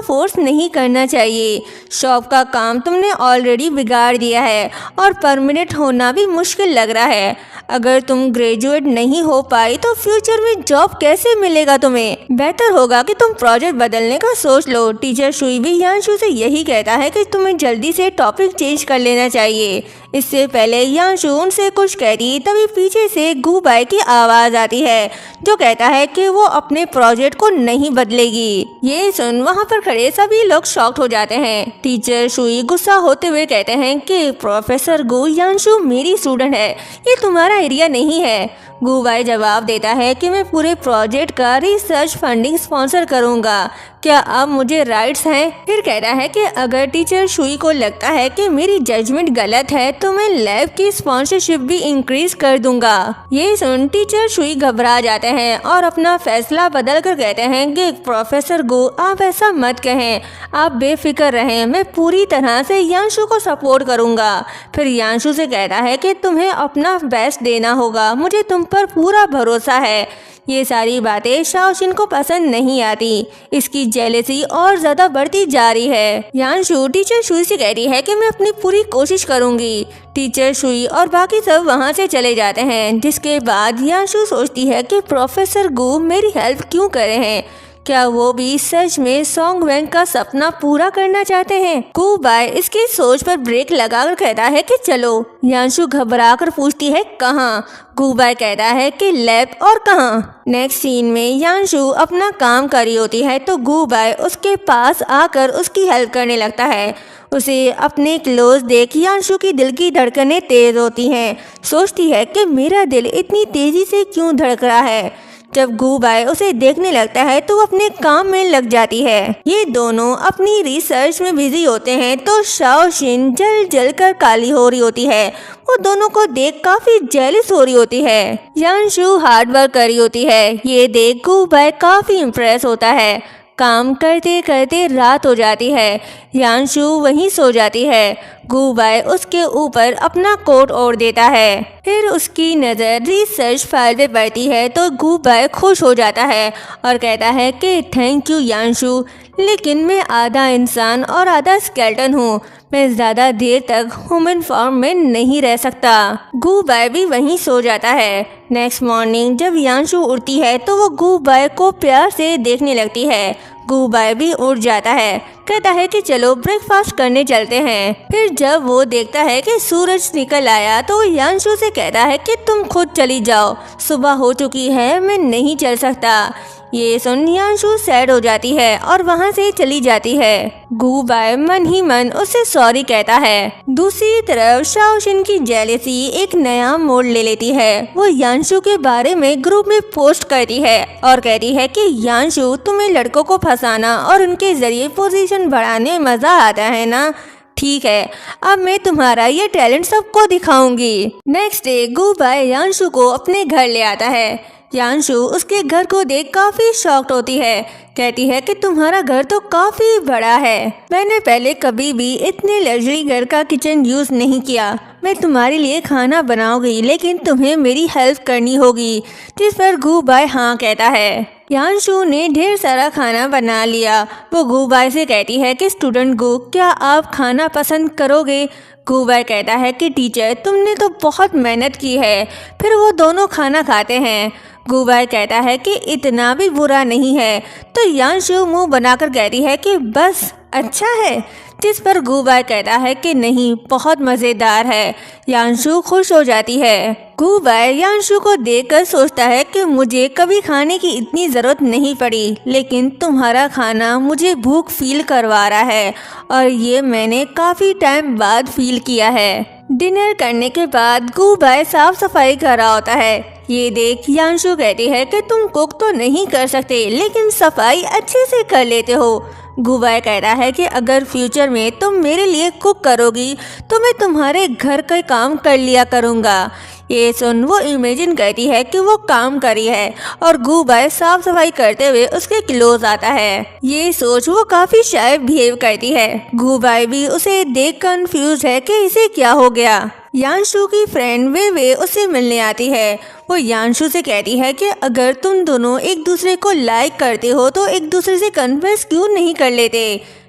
फोर्स नहीं करना चाहिए। शॉप का काम तुमने ऑलरेडी बिगाड़ दिया है और परमानेंट होना भी मुश्किल लग रहा है। अगर तुम ग्रेजुएट नहीं हो पाई तो फ्यूचर में जॉब कैसे मिलेगा तुम्हें? बेहतर होगा कि तुम प्रोजेक्ट बदलने का सोच लो। टीचर शुई भी यांशु से यही कहता है कि तुम्हें जल्दी से टॉपिक चेंज कर लेना चाहिए। इससे पहले यांशु उनसे कुछ कहती तभी पीछे से गुबाई की आवाज़ आती है जो कहता है कि वो अपने प्रोजेक्ट को नहीं बदलेगी। ये सुन वहाँ पर खड़े सभी लोग शॉक्ड हो जाते हैं। टीचर शुई गुस्सा होते हुए कहते हैं कि प्रोफेसर गु, यांशु मेरी स्टूडेंट है, ये तुम्हारा एरिया नहीं है। गुबाई जवाब देता है कि मैं पूरे प्रोजेक्ट का रिसर्च फंडिंग स्पॉन्सर करूंगा, क्या अब मुझे राइट्स हैं? फिर कहता है कि अगर टीचर शुई को लगता है कि मेरी जजमेंट गलत है तो मैं लैब की स्पॉन्सरशिप भी इंक्रीज कर दूंगा। ये सुन टीचर शुई घबरा जाते हैं और अपना फैसला बदल कर कहते हैं कि प्रोफेसर गु, आप ऐसा मत कहें, आप बेफिक्र रहें, मैं पूरी तरह से यांशु को सपोर्ट करूंगा। फिर यांशु से कहता है कि तुम्हें अपना बेस्ट देना होगा, मुझे तुम पर पूरा भरोसा है। ये सारी बातें शाओशिन को पसंद नहीं आती। इसकी जेलेसी और ज्यादा बढ़ती जा रही है। यांशु टीचर शुई से कहती है कि मैं अपनी पूरी कोशिश करूंगी। टीचर शुई और बाकी सब वहां से चले जाते हैं, जिसके बाद यांशु सोचती है कि प्रोफेसर गु मेरी हेल्प क्यों कर रहे हैं? क्या वो भी सच में सॉन्गवेंग का सपना पूरा करना चाहते हैं? गुबाई इसकी सोच पर ब्रेक लगाकर कहता है कि चलो। यांशु घबरा कर पूछती है कहाँ? गुबाई कहता है कि लैब, और कहाँ? नेक्स्ट सीन में यांशु अपना काम कर रही होती है तो गुबाई उसके पास आकर उसकी हेल्प करने लगता है। उसे अपने क्लोज देख यांशु की दिल की धड़कनें तेज होती हैं। सोचती है कि मेरा दिल इतनी तेजी से क्यों धड़क रहा है। जब गुबाई उसे देखने लगता है तो वो अपने काम में लग जाती है। ये दोनों अपनी रिसर्च में बिजी होते हैं तो शाओशिन जल जल कर काली हो रही होती है। वो दोनों को देख काफी जेलस हो रही होती है। यांशु हार्ड वर्क कर रही होती है। ये देख गुबाई काफी इम्प्रेस होता है। काम करते करते रात हो जाती है। यांशु वहीं सो जाती है। गुबाई उसके ऊपर अपना कोट ओढ़ देता है। फिर उसकी नज़र रिसर्च फाइल पे पड़ती है तो गुबाई खुश हो जाता है और कहता है कि थैंक यू यांशु, लेकिन मैं आधा इंसान और आधा स्केलेटन हूँ, मैं ज़्यादा देर तक ह्यूमन फॉर्म में नहीं रह सकता। गुबाई भी वहीं सो जाता है। नेक्स्ट मॉर्निंग जब यांशु उठती है तो वो गुबाई को प्यार से देखने लगती है। गुबाई भी उठ जाता है, कहता है कि चलो ब्रेकफास्ट करने चलते हैं। फिर जब वो देखता है कि सूरज निकल आया तो वो यांशु से कहता है कि तुम खुद चली जाओ, सुबह हो चुकी है, मैं नहीं चल सकता। ये सुन यांशु सैड हो जाती है और वहाँ से चली जाती है। गुबाई मन ही मन उससे सॉरी कहता है। दूसरी तरफ शाओशिन की जेलेसी एक नया मोड़ ले लेती है। वो यांशु के बारे में ग्रुप में पोस्ट करती है और कहती है कि यांशु, तुम्हें लड़कों को फंसाना और उनके जरिए पोजीशन बढ़ाने में मजा आता है ना? ठीक है, अब मैं तुम्हारा ये टैलेंट सबको दिखाऊंगी। नेक्स्ट डे गुबाई यांशु को अपने घर ले आता है। यांशु उसके घर को देख काफी शॉक्ड होती है। कहती है कि तुम्हारा घर तो काफी बड़ा है, मैंने पहले कभी भी इतने लग्जरी घर का किचन यूज नहीं किया। मैं तुम्हारे लिए खाना बनाऊंगी, लेकिन तुम्हें मेरी हेल्प करनी होगी। जिस पर गुबाई हाँ कहता है। यांशु ने ढेर सारा खाना बना लिया। वो गुबाई से कहती है कि स्टूडेंट गु, क्या आप खाना पसंद करोगे? गुबाई कहता है कि टीचर, तुमने तो बहुत मेहनत की है। फिर वो दोनों खाना खाते हैं। गुबाई कहता है कि इतना भी बुरा नहीं है तो यांशु मुंह बनाकर कहती है कि बस अच्छा है। जिस पर गुबाई कहता है कि नहीं, बहुत मज़ेदार है। यांशु खुश हो जाती है। गुबाई यांशु को देखकर सोचता है कि मुझे कभी खाने की इतनी ज़रूरत नहीं पड़ी, लेकिन तुम्हारा खाना मुझे भूख फील करवा रहा है और ये मैंने काफ़ी टाइम बाद फील किया है। डिनर करने के बाद गुबाई साफ सफाई कर रहा होता है। ये देख यांशु कहती है कि तुम कुक तो नहीं कर सकते लेकिन सफाई अच्छे से कर लेते हो। गुबाई कहता है कि अगर फ्यूचर में तुम मेरे लिए कुक करोगी तो मैं तुम्हारे घर का काम कर लिया करूँगा। ये सुन वो इमेजिन करती है कि वो काम करी है और गुबाई साफ सफाई करते हुए उसके क्लोज आता है। ये सोच वो काफी शाय बिहेव करती है। गुबाई भी उसे देख कंफ्यूज है कि इसे क्या हो गया। यांशु की फ्रेंड वे उसे मिलने आती है। वो यांशु से कहती है कि अगर तुम दोनों एक दूसरे को लाइक करते हो तो एक दूसरे से कन्फेस क्यों नहीं कर लेते।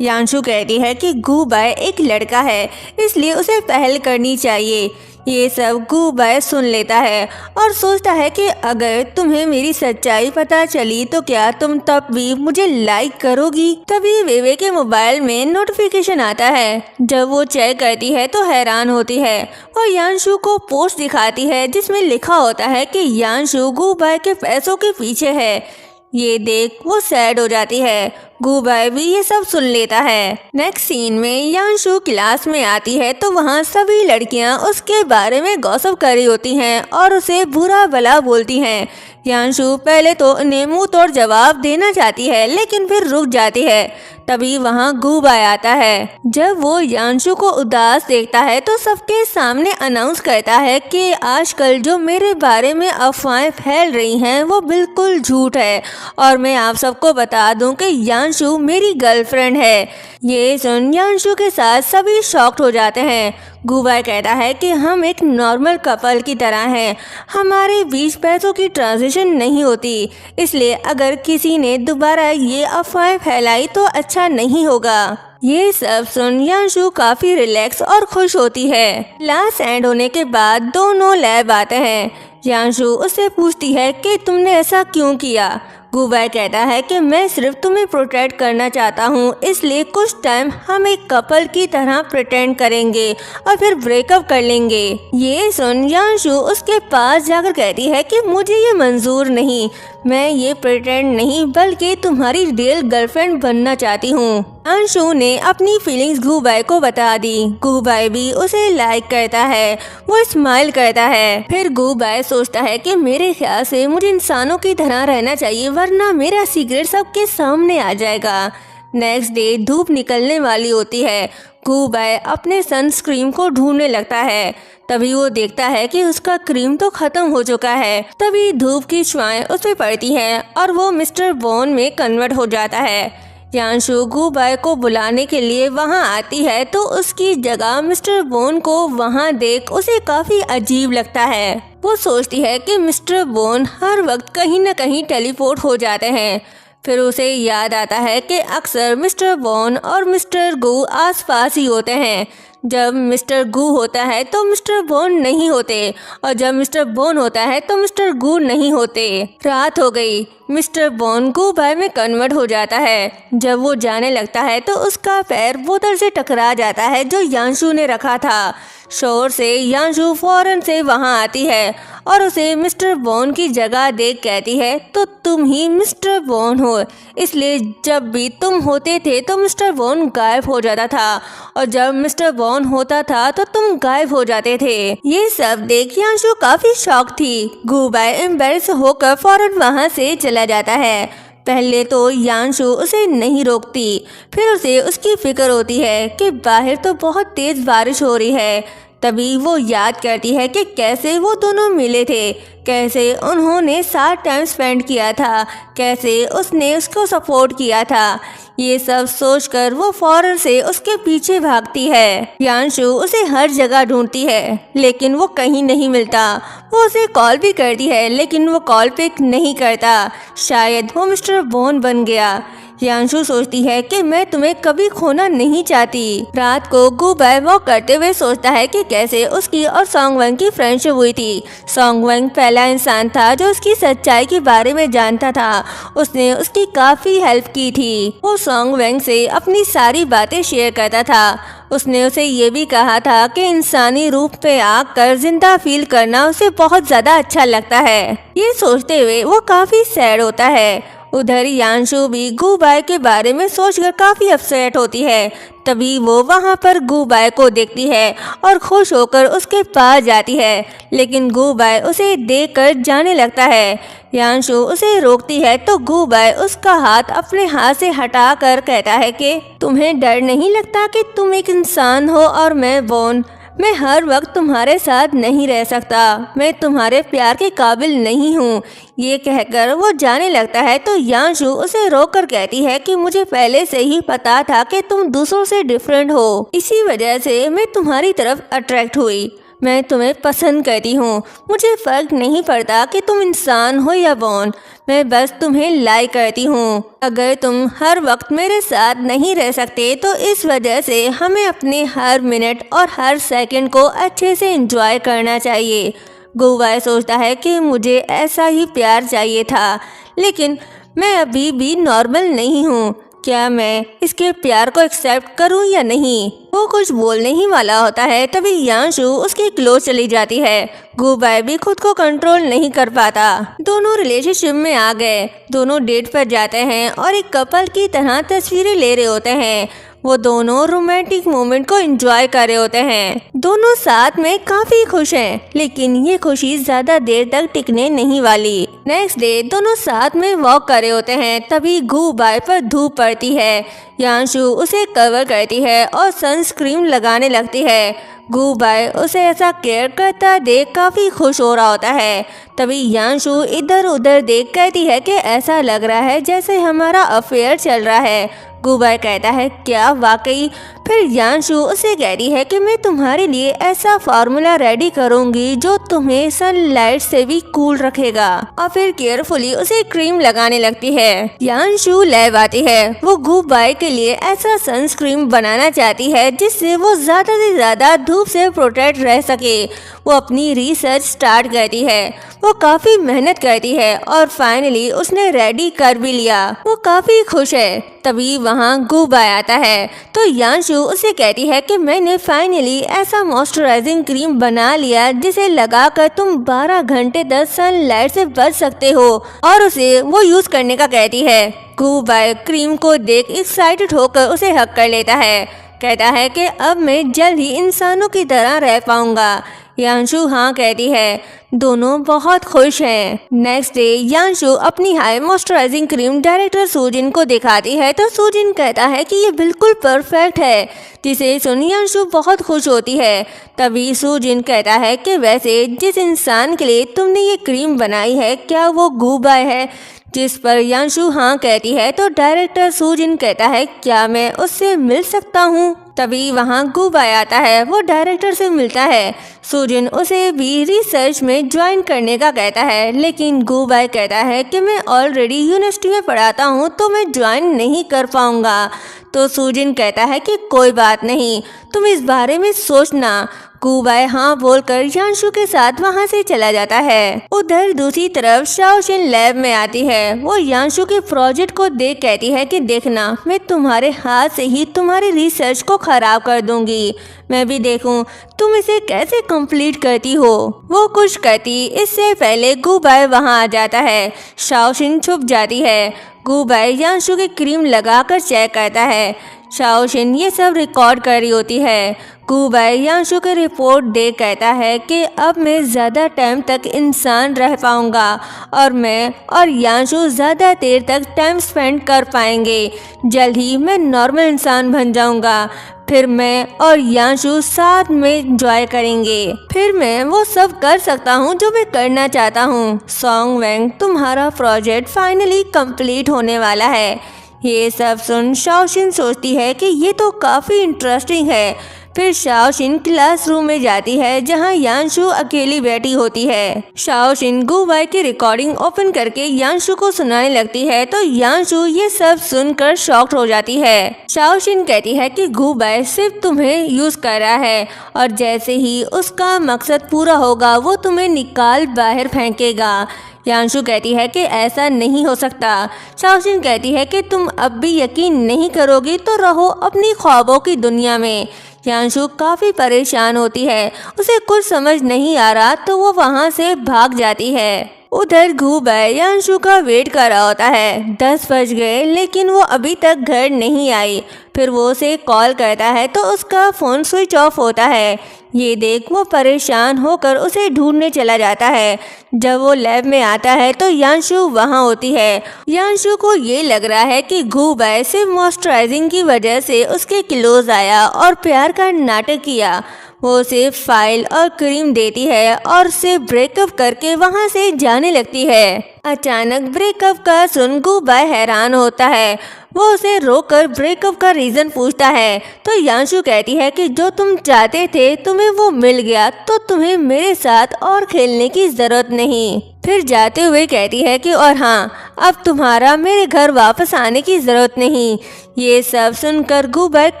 यांशु कहती है कि गुबाई एक लड़का है इसलिए उसे पहल करनी चाहिए। ये सब गुबाई सुन लेता है और सोचता है कि अगर तुम्हें मेरी सच्चाई पता चली तो क्या तुम तब भी मुझे लाइक करोगी। तभी वेवे के मोबाइल में नोटिफिकेशन आता है। जब वो चेक करती है तो हैरान होती है और यांशु को पोस्ट दिखाती है जिसमें लिखा होता है कि यांशु गुबाई के पैसों के पीछे है। ये देख वो सैड हो जाती है। गुबाई भी ये सब सुन लेता है। नेक्स्ट सीन में यांशु क्लास में आती है तो वहाँ सभी लड़कियाँ उसके बारे में गॉसिप कर रही होती हैं और उसे बुरा भला बोलती हैं। यांशु पहले तो उन्हें मुंह तोड़ जवाब देना चाहती है लेकिन फिर रुक जाती है। तभी वहाँ गुबाई आता है। जब वो यांशु को उदास देखता है तो सबके सामने अनाउंस करता है कि आजकल जो मेरे बारे में अफवाहें फैल रही हैं वो बिल्कुल झूठ है और मैं आप सबको बता दूं कि यांशु मेरी गर्लफ्रेंड है। ये सुन यांशु के साथ सभी शॉक्ड हो जाते हैं। गुबाई कहता है कि हम एक नॉर्मल कपल की तरह हैं, हमारे बीच पैसों की ट्रांजिशन नहीं होती, इसलिए अगर किसी ने दोबारा ये अफवाहें फैलाई तो अच्छा नहीं होगा। ये सब सुन यांशु काफी रिलैक्स और खुश होती है। क्लास एंड होने के बाद दोनों लैब आते हैं। यांशु उससे पूछती है कि तुमने ऐसा क्यों किया। गुबाई कहता है कि मैं सिर्फ तुम्हें प्रोटेक्ट करना चाहता हूँ, इसलिए कुछ टाइम हम एक कपल की तरह प्रिटेंड करेंगे और फिर ब्रेकअप कर लेंगे। ये सुन यांशु उसके पास जाकर कहती है कि मुझे ये मंजूर नहीं, मैं ये प्रिटेंड नहीं बल्कि तुम्हारी रियल गर्लफ्रेंड बनना चाहती हूँ। यांशु ने अपनी फीलिंग्स गुबाई को बता दी। गुबाई भी उसे लाइक करता है। वो स्माइल करता है। फिर गुबाई सोचता है कि मेरे ख्याल से मुझे इंसानों की तरह रहना चाहिए वरना मेरा सीक्रेट सबके सामने आ जाएगा। नेक्स्ट डे धूप निकलने वाली होती है। गुबाई अपने सनस्क्रीन को ढूंढने लगता है। तभी वो देखता है कि उसका क्रीम तो खत्म हो चुका है। तभी धूप की छाएं उस पर पड़ती हैं और वो मिस्टर बॉन में कन्वर्ट हो जाता है। यांशु गुबाई को बुलाने के लिए वहां आती है तो उसकी जगह मिस्टर बॉन को वहां देख उसे काफी अजीब लगता है। वो सोचती है कि मिस्टर बॉन हर वक्त कहीं न कहीं टेलीपोर्ट हो जाते हैं। फिर उसे याद आता है कि अक्सर मिस्टर बॉन और मिस्टर गू आसपास ही होते हैं। जब मिस्टर गू होता है तो मिस्टर बॉन नहीं होते और जब मिस्टर बॉन होता है तो मिस्टर गू नहीं होते। रात हो गई। मिस्टर बॉन गुबाई में कन्वर्ट हो जाता है। जब वो जाने लगता है तो उसका पैर बोतल से टकरा जाता है जो यांशु ने रखा था। शोर से यांशु फौरन से वहां आती है और उसे मिस्टर बॉन की जगह देख कहती है तो तुम ही मिस्टर बॉन हो, इसलिए जब भी तुम होते थे तो मिस्टर बॉन गायब हो जाता था और जब मिस्टर बॉन होता था तो तुम गायब हो जाते थे। ये सब देख यांशु काफी शॉक थी। गुबाई एम्बैरेस होकर फौरन वहां से चला जाता है। पहले तो यांशु उसे नहीं रोकती, फिर उसे उसकी फिक्र होती है कि बाहर तो बहुत तेज बारिश हो रही है। तभी वो याद करती है कि कैसे वो दोनों मिले थे, कैसे उन्होंने साथ टाइम स्पेंड किया था, कैसे उसने उसको सपोर्ट किया था। ये सब सोचकर वो फौरन से उसके पीछे भागती है। यांशु उसे हर जगह ढूंढती है लेकिन वो कहीं नहीं मिलता। वो उसे कॉल भी करती है लेकिन वो कॉल पिक नहीं करता। शायद वो मिस्टर बॉन बन गया। यांशु सोचती है कि मैं तुम्हें कभी खोना नहीं चाहती। रात को गुबाई वॉक करते हुए सोचता है कि कैसे उसकी और सोंगवेंग की फ्रेंडशिप हुई थी। सोंगवेंग पहला इंसान था जो उसकी सच्चाई के बारे में जानता था। उसने उसकी काफी हेल्प की थी। वो सोंगवेंग से अपनी सारी बातें शेयर करता था। उसने उसे ये भी कहा था कि इंसानी रूप पे आकर जिंदा फील करना उसे बहुत ज्यादा अच्छा लगता है। ये सोचते हुए वो काफी सैड होता है। उधर यांशु भी गुबाई के बारे में सोचकर काफी अपसेट होती है। तभी वो वहाँ पर गुबाई को देखती है और खुश होकर उसके पास जाती है, लेकिन गुबाई उसे देखकर जाने लगता है। यांशु उसे रोकती है तो गुबाई उसका हाथ अपने हाथ से हटाकर कहता है कि तुम्हें डर नहीं लगता कि तुम एक इंसान हो और मैं वॉन? मैं हर वक्त तुम्हारे साथ नहीं रह सकता, मैं तुम्हारे प्यार के काबिल नहीं हूँ। ये कहकर वो जाने लगता है तो यांशु उसे रोककर कहती है कि मुझे पहले से ही पता था कि तुम दूसरों से डिफरेंट हो, इसी वजह से मैं तुम्हारी तरफ अट्रैक्ट हुई। मैं तुम्हें पसंद करती हूँ, मुझे फ़र्क नहीं पड़ता कि तुम इंसान हो या वॉन, मैं बस तुम्हें लाइक करती हूँ। अगर तुम हर वक्त मेरे साथ नहीं रह सकते तो इस वजह से हमें अपने हर मिनट और हर सेकंड को अच्छे से एंजॉय करना चाहिए। गुबाई सोचता है कि मुझे ऐसा ही प्यार चाहिए था, लेकिन मैं अभी भी नॉर्मल नहीं हूँ। क्या मैं इसके प्यार को एक्सेप्ट करूं या नहीं? वो कुछ बोलने ही वाला होता है, तभी यांशु उसके क्लोज चली जाती है। गुबाई भी खुद को कंट्रोल नहीं कर पाता। दोनों रिलेशनशिप में आ गए, दोनों डेट पर जाते हैं और एक कपल की तरह तस्वीरें ले रहे होते हैं। वो दोनों रोमांटिक मोमेंट को एंजॉय कर रहे होते हैं। दोनों साथ में काफी खुश हैं, लेकिन ये खुशी ज्यादा देर तक टिकने नहीं वाली। नेक्स्ट डे दोनों साथ में वॉक कर रहे होते हैं, तभी गुबाई पर धूप पड़ती है। यांशु उसे कवर करती है और सनस्क्रीन लगाने लगती है। गुबाई उसे ऐसा केयर करता देख काफी खुश हो रहा होता है। तभी यांशु इधर उधर देख कहती है कि ऐसा लग रहा है जैसे हमारा अफेयर चल रहा है। गुबाई कहता है क्या वाकई? फिर यांशु उसे कहती है कि मैं तुम्हारे लिए ऐसा फार्मूला रेडी करूंगी जो तुम्हें सनलाइट से भी कूल रखेगा, और फिर केयरफुली उसे क्रीम लगाने लगती है। यांशु लैब आती है। वो गुबाई के लिए ऐसा सनस्क्रीन बनाना चाहती है जिससे वो ज्यादा से ज्यादा धूप से प्रोटेक्ट रह सके। वो अपनी रिसर्च स्टार्ट करती है। वो काफी मेहनत करती है और फाइनली उसने रेडी कर भी लिया। वो काफी खुश है। तभी वहाँ गुबाई आता है तो यांशु उसे कहती है कि मैंने फाइनली ऐसा मॉइस्चराइजिंग क्रीम बना लिया जिसे लगाकर तुम 12 घंटे तक सनलाइट से बच सकते हो, और उसे वो यूज करने का कहती है। गुबाई क्रीम को देख एक्साइटेड होकर उसे हक कर लेता है। कहता है कि अब मैं जल्द ही इंसानों की तरह रह पाऊंगा। यांशु हाँ कहती है। दोनों बहुत खुश हैं। नेक्स्ट डे यांशु अपनी high moisturising cream director Sujin को दिखाती है तो सुजिन कहता है कि ये बिल्कुल परफेक्ट है, जिसे सुन यांशु बहुत खुश होती है। तभी सुजिन कहता है कि वैसे जिस इंसान के लिए तुमने ये क्रीम बनाई है क्या वो गुबाई है? जिस पर यांशु हाँ कहती है तो डायरेक्टर सुजिन कहता है क्या मैं उससे मिल सकता हूँ? तभी वहाँ गुबाई आता है। वो डायरेक्टर से मिलता है। सुजिन उसे भी रिसर्च में ज्वाइन करने का कहता है, लेकिन गुबाई कहता है कि मैं ऑलरेडी यूनिवर्सिटी में पढ़ाता हूँ तो मैं ज्वाइन नहीं कर पाऊँगा। तो सुजिन कहता है कि कोई बात नहीं, तुम इस बारे में सोचना। गुबाई हाँ बोलकर यांशु के साथ वहाँ से चला जाता है। उधर दूसरी तरफ शाओशिन लैब में आती है। वो यांशु के प्रोजेक्ट को देख कहती है कि देखना, मैं तुम्हारे हाथ से ही तुम्हारी रिसर्च को खराब कर दूंगी। मैं भी देखूं तुम इसे कैसे कंप्लीट करती हो। वो कुछ कहती इससे पहले गुबाई वहाँ आ जाता है। शाओशिन छुप जाती है। गुबाई यांशु की क्रीम लगाकर चेक करता है। शाओशिन ये सब रिकॉर्ड कर रही होती है। गुबाई यांशु की रिपोर्ट देख कहता है कि अब मैं ज़्यादा टाइम तक इंसान रह पाऊंगा और मैं और यांशु ज़्यादा देर तक टाइम स्पेंड कर पाएंगे। जल्द ही मैं नॉर्मल इंसान बन जाऊंगा। फिर मैं और यांशु साथ में एंजॉय करेंगे। फिर मैं वो सब कर सकता हूँ जो मैं करना चाहता हूँ। सॉन्ग वैंग तुम्हारा प्रोजेक्ट फाइनली कंप्लीट होने वाला है। ये सब सुन शाओशिन सोचती है कि ये तो काफ़ी इंटरेस्टिंग है। फिर शाओशिन क्लासरूम में जाती है जहां यांशु अकेली बैठी होती है। शाओशिन गुबाई की रिकॉर्डिंग ओपन करके यांशु को सुनाने लगती है तो यांशु ये सब सुनकर शॉक्ड हो जाती है। शाओशिन कहती है कि गुबाई सिर्फ तुम्हें यूज कर रहा है और जैसे ही उसका मकसद पूरा होगा वो तुम्हें निकाल बाहर फेंकेगा। यांशु कहती है कि ऐसा नहीं हो सकता। शाओशिन कहती है कि तुम अब भी यकीन नहीं करोगी तो रहो अपनी ख्वाबों की दुनिया में। यांशु काफ़ी परेशान होती है। उसे कुछ समझ नहीं आ रहा तो वो वहाँ से भाग जाती है। उधर घूबाई यांशु का वेट कर रहा होता है। 10 बज गए लेकिन वो अभी तक घर नहीं आई। फिर वो उसे कॉल करता है तो उसका फ़ोन स्विच ऑफ होता है। ये देख वो परेशान होकर उसे ढूंढने चला जाता है। जब वो लैब में आता है तो यांशु वहाँ होती है। यांशु को ये लग रहा है कि घूबाई सिर्फ मॉइस्चराइजिंग की वजह से उसके क्लोज आया और प्यार का नाटक किया। वो उसे फाइल और क्रीम देती है और उसे ब्रेकअप करके वहाँ से जाने लगती है। अचानक ब्रेकअप का सुन घूबाई हैरान होता है। वो उसे रोककर ब्रेकअप का रीज़न पूछता है तो यांशु कहती है कि जो तुम चाहते थे तुम्हें वो मिल गया, तो तुम्हें मेरे साथ और खेलने की ज़रूरत नहीं। फिर जाते हुए कहती है कि और हाँ, अब तुम्हारा मेरे घर वापस आने की ज़रूरत नहीं। ये सब सुनकर घूबाई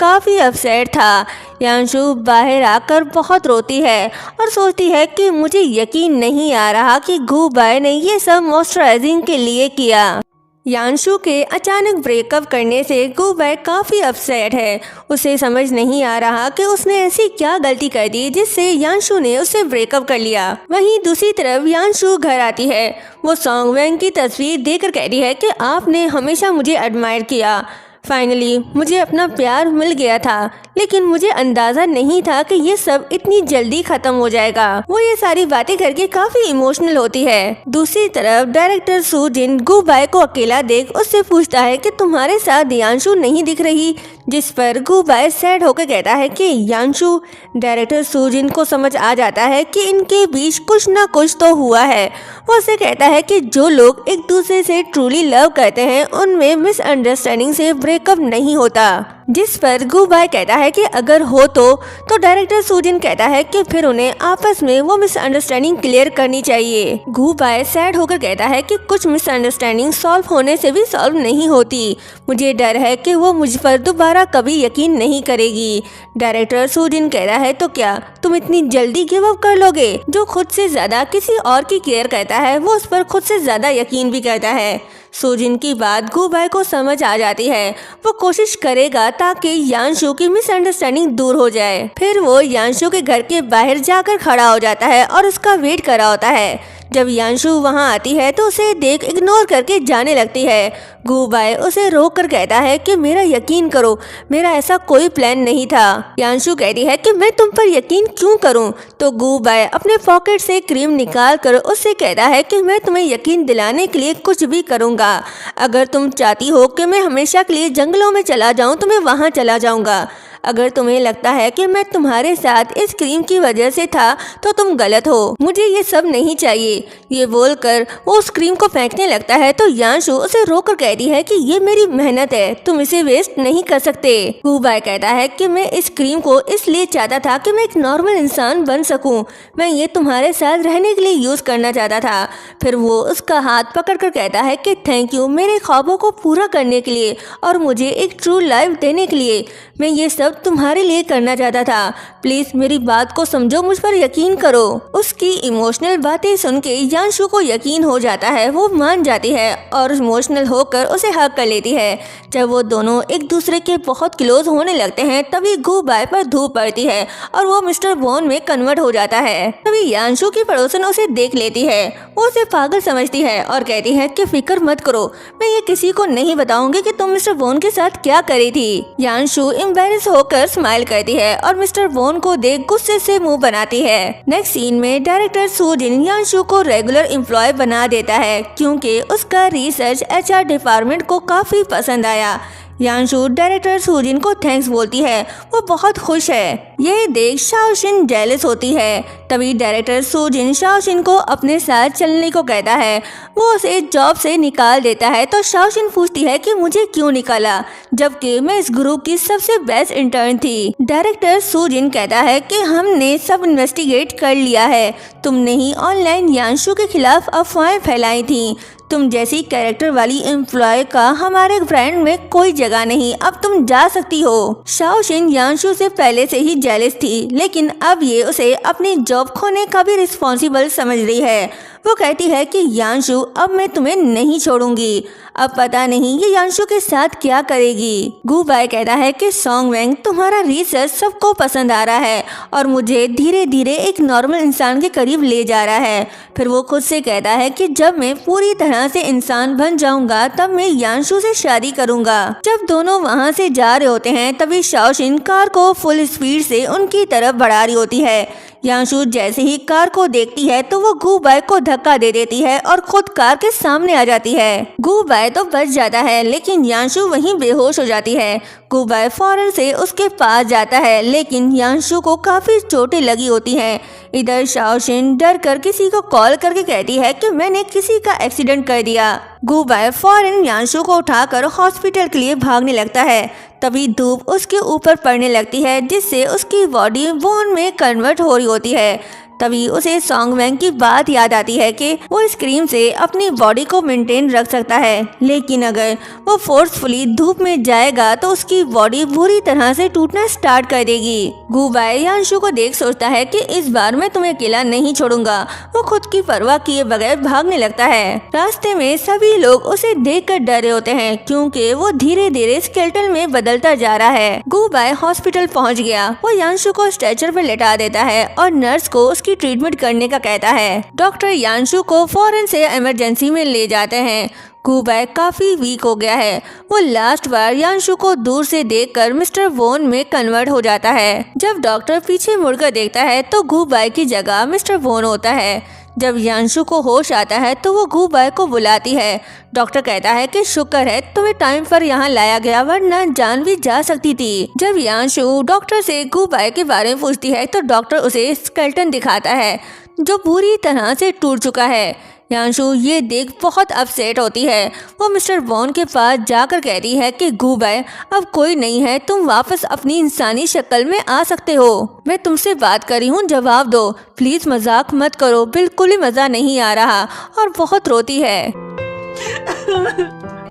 काफ़ी अपसेट था। यांशु बाहर आकर बहुत रोती है और सोचती है कि मुझे यकीन नहीं आ रहा कि घूबाई ने ये सब मॉइस्चराइजिंग के लिए किया। यांशु के अचानक ब्रेकअप करने से घूबाई काफ़ी अपसेट है। उसे समझ नहीं आ रहा कि उसने ऐसी क्या गलती कर दी जिससे यांशु ने उससे ब्रेकअप कर लिया। वहीं दूसरी तरफ यांशु घर आती है। वो सॉन्गवेन की तस्वीर देखकर कहती है कि आपने हमेशा मुझे एडमायर किया। फाइनली मुझे अपना प्यार मिल गया था, लेकिन मुझे अंदाज़ा नहीं था कि ये सब इतनी जल्दी ख़त्म हो जाएगा। वो ये सारी बातें करके काफ़ी इमोशनल होती है। दूसरी तरफ डायरेक्टर सूजिन घूबाई को अकेला देख उससे पूछता है कि तुम्हारे साथ यांशु नहीं दिख रही, जिस पर घूबाई सैड होकर कहता है कि यांशु। डायरेक्टर सूजिन को समझ आ जाता है कि इनके बीच कुछ ना कुछ तो हुआ है। वो उसे कहता है कि जो लोग एक दूसरे से ट्रूली लव करते हैं उनमें मिसअंडरस्टैंडिंग से ब्रेकअप नहीं होता, जिस पर घूबाई कहता है कि अगर हो तो डायरेक्टर सूजिन कहता है कि फिर उन्हें आपस में वो मिसअंडरस्टैंडिंग क्लियर करनी चाहिए। घूबाई सैड होकर कहता है कि कुछ मिसअंडरस्टैंडिंग सॉल्व होने से भी सॉल्व नहीं होती। मुझे डर है कि वो मुझ पर दोबारा कभी यकीन नहीं करेगी। डायरेक्टर सूजिन कहता है तो क्या तुम इतनी जल्दी गिव अप कर लोगे? जो खुद से ज्यादा किसी और की केयर करता है वो उस पर खुद से ज्यादा यकीन भी करता है। सूजिन की बात घूबाई को समझ आ जाती है। वो कोशिश करेगा ताकि यांशु की मिसअंडरस्टैंडिंग दूर हो जाए। फिर वो यांशु के घर के बाहर जाकर खड़ा हो जाता है और उसका वेट कर रहा होता है। जब यांशु वहां आती है तो उसे देख इग्नोर करके जाने लगती है। घूबाई उसे रोक कर कहता है कि मेरा यकीन करो, मेरा ऐसा कोई प्लान नहीं था। यांशु कहती है कि मैं तुम पर यकीन क्यों करूं? तो घूबाई अपने पॉकेट से क्रीम निकाल कर उससे कहता है कि मैं तुम्हें यकीन दिलाने के लिए कुछ भी करूंगा। अगर तुम चाहती हो कि मैं हमेशा के लिए जंगलों में चला जाऊं तो मैं वहां चला जाऊंगा। अगर तुम्हें लगता है कि मैं तुम्हारे साथ इस क्रीम की वजह से था तो तुम गलत हो। मुझे ये सब नहीं चाहिए। ये बोलकर वो उस क्रीम को फेंकने लगता है तो यांशु उसे रोककर कहती है कि ये मेरी मेहनत है, तुम इसे वेस्ट नहीं कर सकते। घूबाई कहता है कि मैं इस क्रीम को इसलिए चाहता था कि मैं एक नॉर्मल इंसान बन सकूं। मैं ये तुम्हारे साथ रहने के लिए यूज करना चाहता था। फिर वो उसका हाथ पकड़कर कहता है कि थैंक यू मेरे ख्वाबों को पूरा करने के लिए और मुझे एक ट्रू लाइफ देने के लिए। मैं ये सब तुम्हारे लिए करना चाहता था। प्लीज मेरी बात को समझो, मुझ पर यकीन करो। उसकी इमोशनल बातें सुन के यांशु को यकीन हो जाता है। वो मान जाती है और इमोशनल होकर उसे हग कर लेती है। जब वो दोनों एक दूसरे के बहुत क्लोज होने लगते हैं तभी घूबाई पर धूप पड़ती है और वो मिस्टर वॉन में कन्वर्ट हो जाता है। तभी यांशु की पड़ोसन उसे देख लेती है। वो उसे पागल समझती है और कहती है कि फिक्र मत करो, मैं ये किसी को नहीं बताऊंगी कि तुम मिस्टर वॉन के साथ क्या करी थी। यांशु एम्बैरेस होकर स्माइल करती है और मिस्टर वॉन को देख गुस्से से मुंह बनाती है। नेक्स्ट सीन में डायरेक्टर सूजिन यांशु को रेगुलर एम्प्लॉय बना देता है क्योंकि उसका रिसर्च HR डिपार्टमेंट को काफी पसंद आया। यांशु डायरेक्टर सूजिन को थैंक्स बोलती है। वो बहुत खुश है। यह देख शाओशिन जेलस होती है। तभी डायरेक्टर सूजिन शाओशिन को अपने साथ चलने को कहता है। वो उसे जॉब से निकाल देता है तो शाओशिन पूछती है कि मुझे क्यों निकाला जबकि मैं इस ग्रुप की सबसे बेस्ट इंटर्न थी। डायरेक्टर सूजिन कहता है कि हमने सब इन्वेस्टिगेट कर लिया है। तुमने ही ऑनलाइन यांशु के खिलाफ अफवाहें फैलाई थी। तुम जैसी कैरेक्टर वाली एम्प्लॉय का हमारे ब्रांड में कोई जगह नहीं। अब तुम जा सकती हो। शाओशिन यांशु से पहले से ही जेलस थी, लेकिन अब ये उसे अपनी जॉब खोने का भी रिस्पॉन्सिबल समझ रही है। वो कहती है कि यांशु अब मैं तुम्हें नहीं छोड़ूंगी। अब पता नहीं ये यांशु के साथ क्या करेगी। गु बाय कहता है कि सॉन्ग वेंग तुम्हारा रिसर्च सबको पसंद आ रहा है और मुझे धीरे धीरे एक नॉर्मल इंसान के करीब ले जा रहा है। फिर वो खुद से कहता है कि जब मैं पूरी तरह से इंसान बन जाऊंगा तब मैं यांशु से शादी करूंगा। जब दोनों वहाँ से जा रहे होते हैं तभी शाओशिन कार को फुल स्पीड से उनकी तरफ बढ़ा रही होती है। यांशु जैसे ही कार को देखती है तो वो गु बाय को धक्का दे देती है और खुद कार के सामने आ जाती है। गु बाय तो बच जाता है लेकिन यांशु वहीं बेहोश हो जाती है। गु बाय फौरन से उसके पास जाता है लेकिन यांशु को काफी चोटें लगी होती हैं। इधर शाओशिन डर कर किसी को कॉल करके कहती है कि मैंने किसी का एक्सीडेंट कर दिया। गु बाय फौरन यांशु को उठाकर हॉस्पिटल के लिए भागने लगता है। तभी धूप उसके ऊपर पड़ने लगती है जिससे उसकी बॉडी बोन में कन्वर्ट हो रही होती है। तभी उसे सॉन्ग वेंग की बात याद आती है कि वो इस क्रीम से अपनी बॉडी को मेंटेन रख सकता है, लेकिन अगर वो फोर्सफुली धूप में जाएगा तो उसकी बॉडी बुरी तरह से टूटना स्टार्ट कर देगी। गु बाय यांशु को देख सोचता है कि इस बार मैं तुम्हें अकेला नहीं छोड़ूंगा। वो खुद की परवाह किए बगैर भागने लगता है। रास्ते में सभी लोग उसे देखकर डरे होते हैं क्योंकि वो धीरे धीरे स्केलेटन में बदलता जा रहा है। गु बाय हॉस्पिटल पहुंच गया। वो यांशु को स्ट्रेचर पर लेटा देता है और नर्स को उसकी ट्रीटमेंट करने का कहता है। डॉक्टर यांशु को फौरन से इमरजेंसी में ले जाते हैं। गु बाय काफी वीक हो गया है। वो लास्ट बार यांशु को दूर से देखकर मिस्टर वोन में कन्वर्ट हो जाता है। जब डॉक्टर पीछे मुड़कर देखता है तो गु बाय की जगह मिस्टर वोन होता है। जब यांशु को होश आता है तो वो गु बाय को बुलाती है। डॉक्टर कहता है कि शुक्र है तुम्हें टाइम पर यहाँ लाया गया वरना जान भी जा सकती थी। जब यांशु डॉक्टर से गु बाय के बारे में पूछती है तो डॉक्टर उसे स्केलेटन दिखाता है जो पूरी तरह से टूट चुका है। यांशु ये देख बहुत अपसेट होती है। वो मिस्टर वॉन के पास जाकर कहती है कि गु बाय अब कोई नहीं है, तुम वापस अपनी इंसानी शक्ल में आ सकते हो। मैं तुमसे बात कर रही हूँ, जवाब दो प्लीज, मजाक मत करो, बिल्कुल ही मजा नहीं आ रहा। और बहुत रोती है।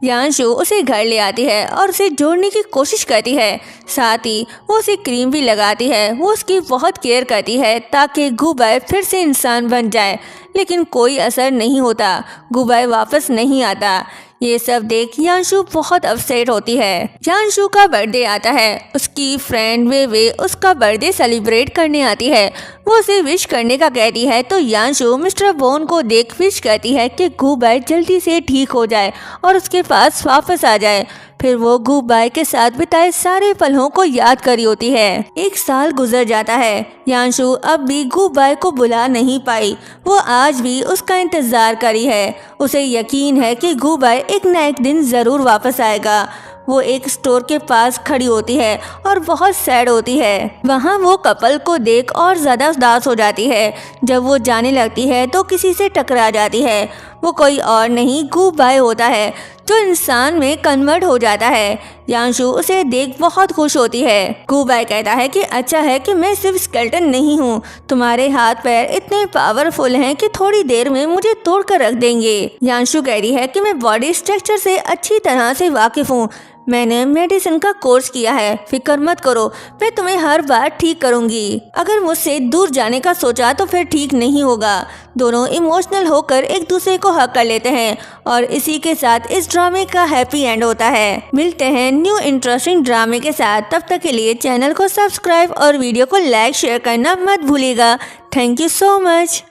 यांशु उसे घर ले आती है और उसे जोड़ने की कोशिश करती है। साथ ही वो उसे क्रीम भी लगाती है। वो उसकी बहुत केयर करती है ताकि गु बाय फिर से इंसान बन जाए, लेकिन कोई असर नहीं होता। गु बाय वापस नहीं आता। ये सब देख यांशु बहुत अपसेट होती है। यांशु का बर्थडे आता है। उसकी फ्रेंड वे उसका बर्थडे सेलिब्रेट करने आती है। वो उसे विश करने का कहती है तो यांशु मिस्टर वोन को देख विश करती है कि गु बाय जल्दी से ठीक हो जाए और उसके पास वापस आ जाए। फिर वो गु बाय के साथ बिताए सारे पलों को याद करी होती है। 1 साल गुजर जाता है। यांशु अब भी गु बाय को बुला नहीं पाई। वो आज भी उसका इंतजार करी है। उसे यकीन है कि गु बाय एक न एक दिन जरूर वापस आएगा। वो एक स्टोर के पास खड़ी होती है और बहुत सैड होती है। वहाँ वो कपल को देख और ज्यादा उदास हो जाती है। जब वो जाने लगती है तो किसी से टकरा जाती है। वो कोई और नहीं गु बाय होता है जो इंसान में कन्वर्ट हो जाता है। यांशु उसे देख बहुत खुश होती है। गु बाय कहता है कि अच्छा है कि मैं सिर्फ स्केलेटन नहीं हूँ, तुम्हारे हाथ पैर इतने पावरफुल हैं कि थोड़ी देर में मुझे तोड़ कर रख देंगे। यांशु कह रही है कि मैं बॉडी स्ट्रक्चर से अच्छी तरह से वाकिफ हूँ, मैंने मेडिसिन का कोर्स किया है, फिक्र मत करो, मैं तुम्हें हर बार ठीक करूंगी। अगर मुझसे दूर जाने का सोचा तो फिर ठीक नहीं होगा। दोनों इमोशनल होकर एक दूसरे को हक कर लेते हैं और इसी के साथ इस ड्रामे का हैप्पी एंड होता है। मिलते हैं न्यू इंटरेस्टिंग ड्रामे के साथ। तब तक के लिए चैनल को सब्सक्राइब और वीडियो को लाइक शेयर करना मत भूलिएगा। Thank you so much.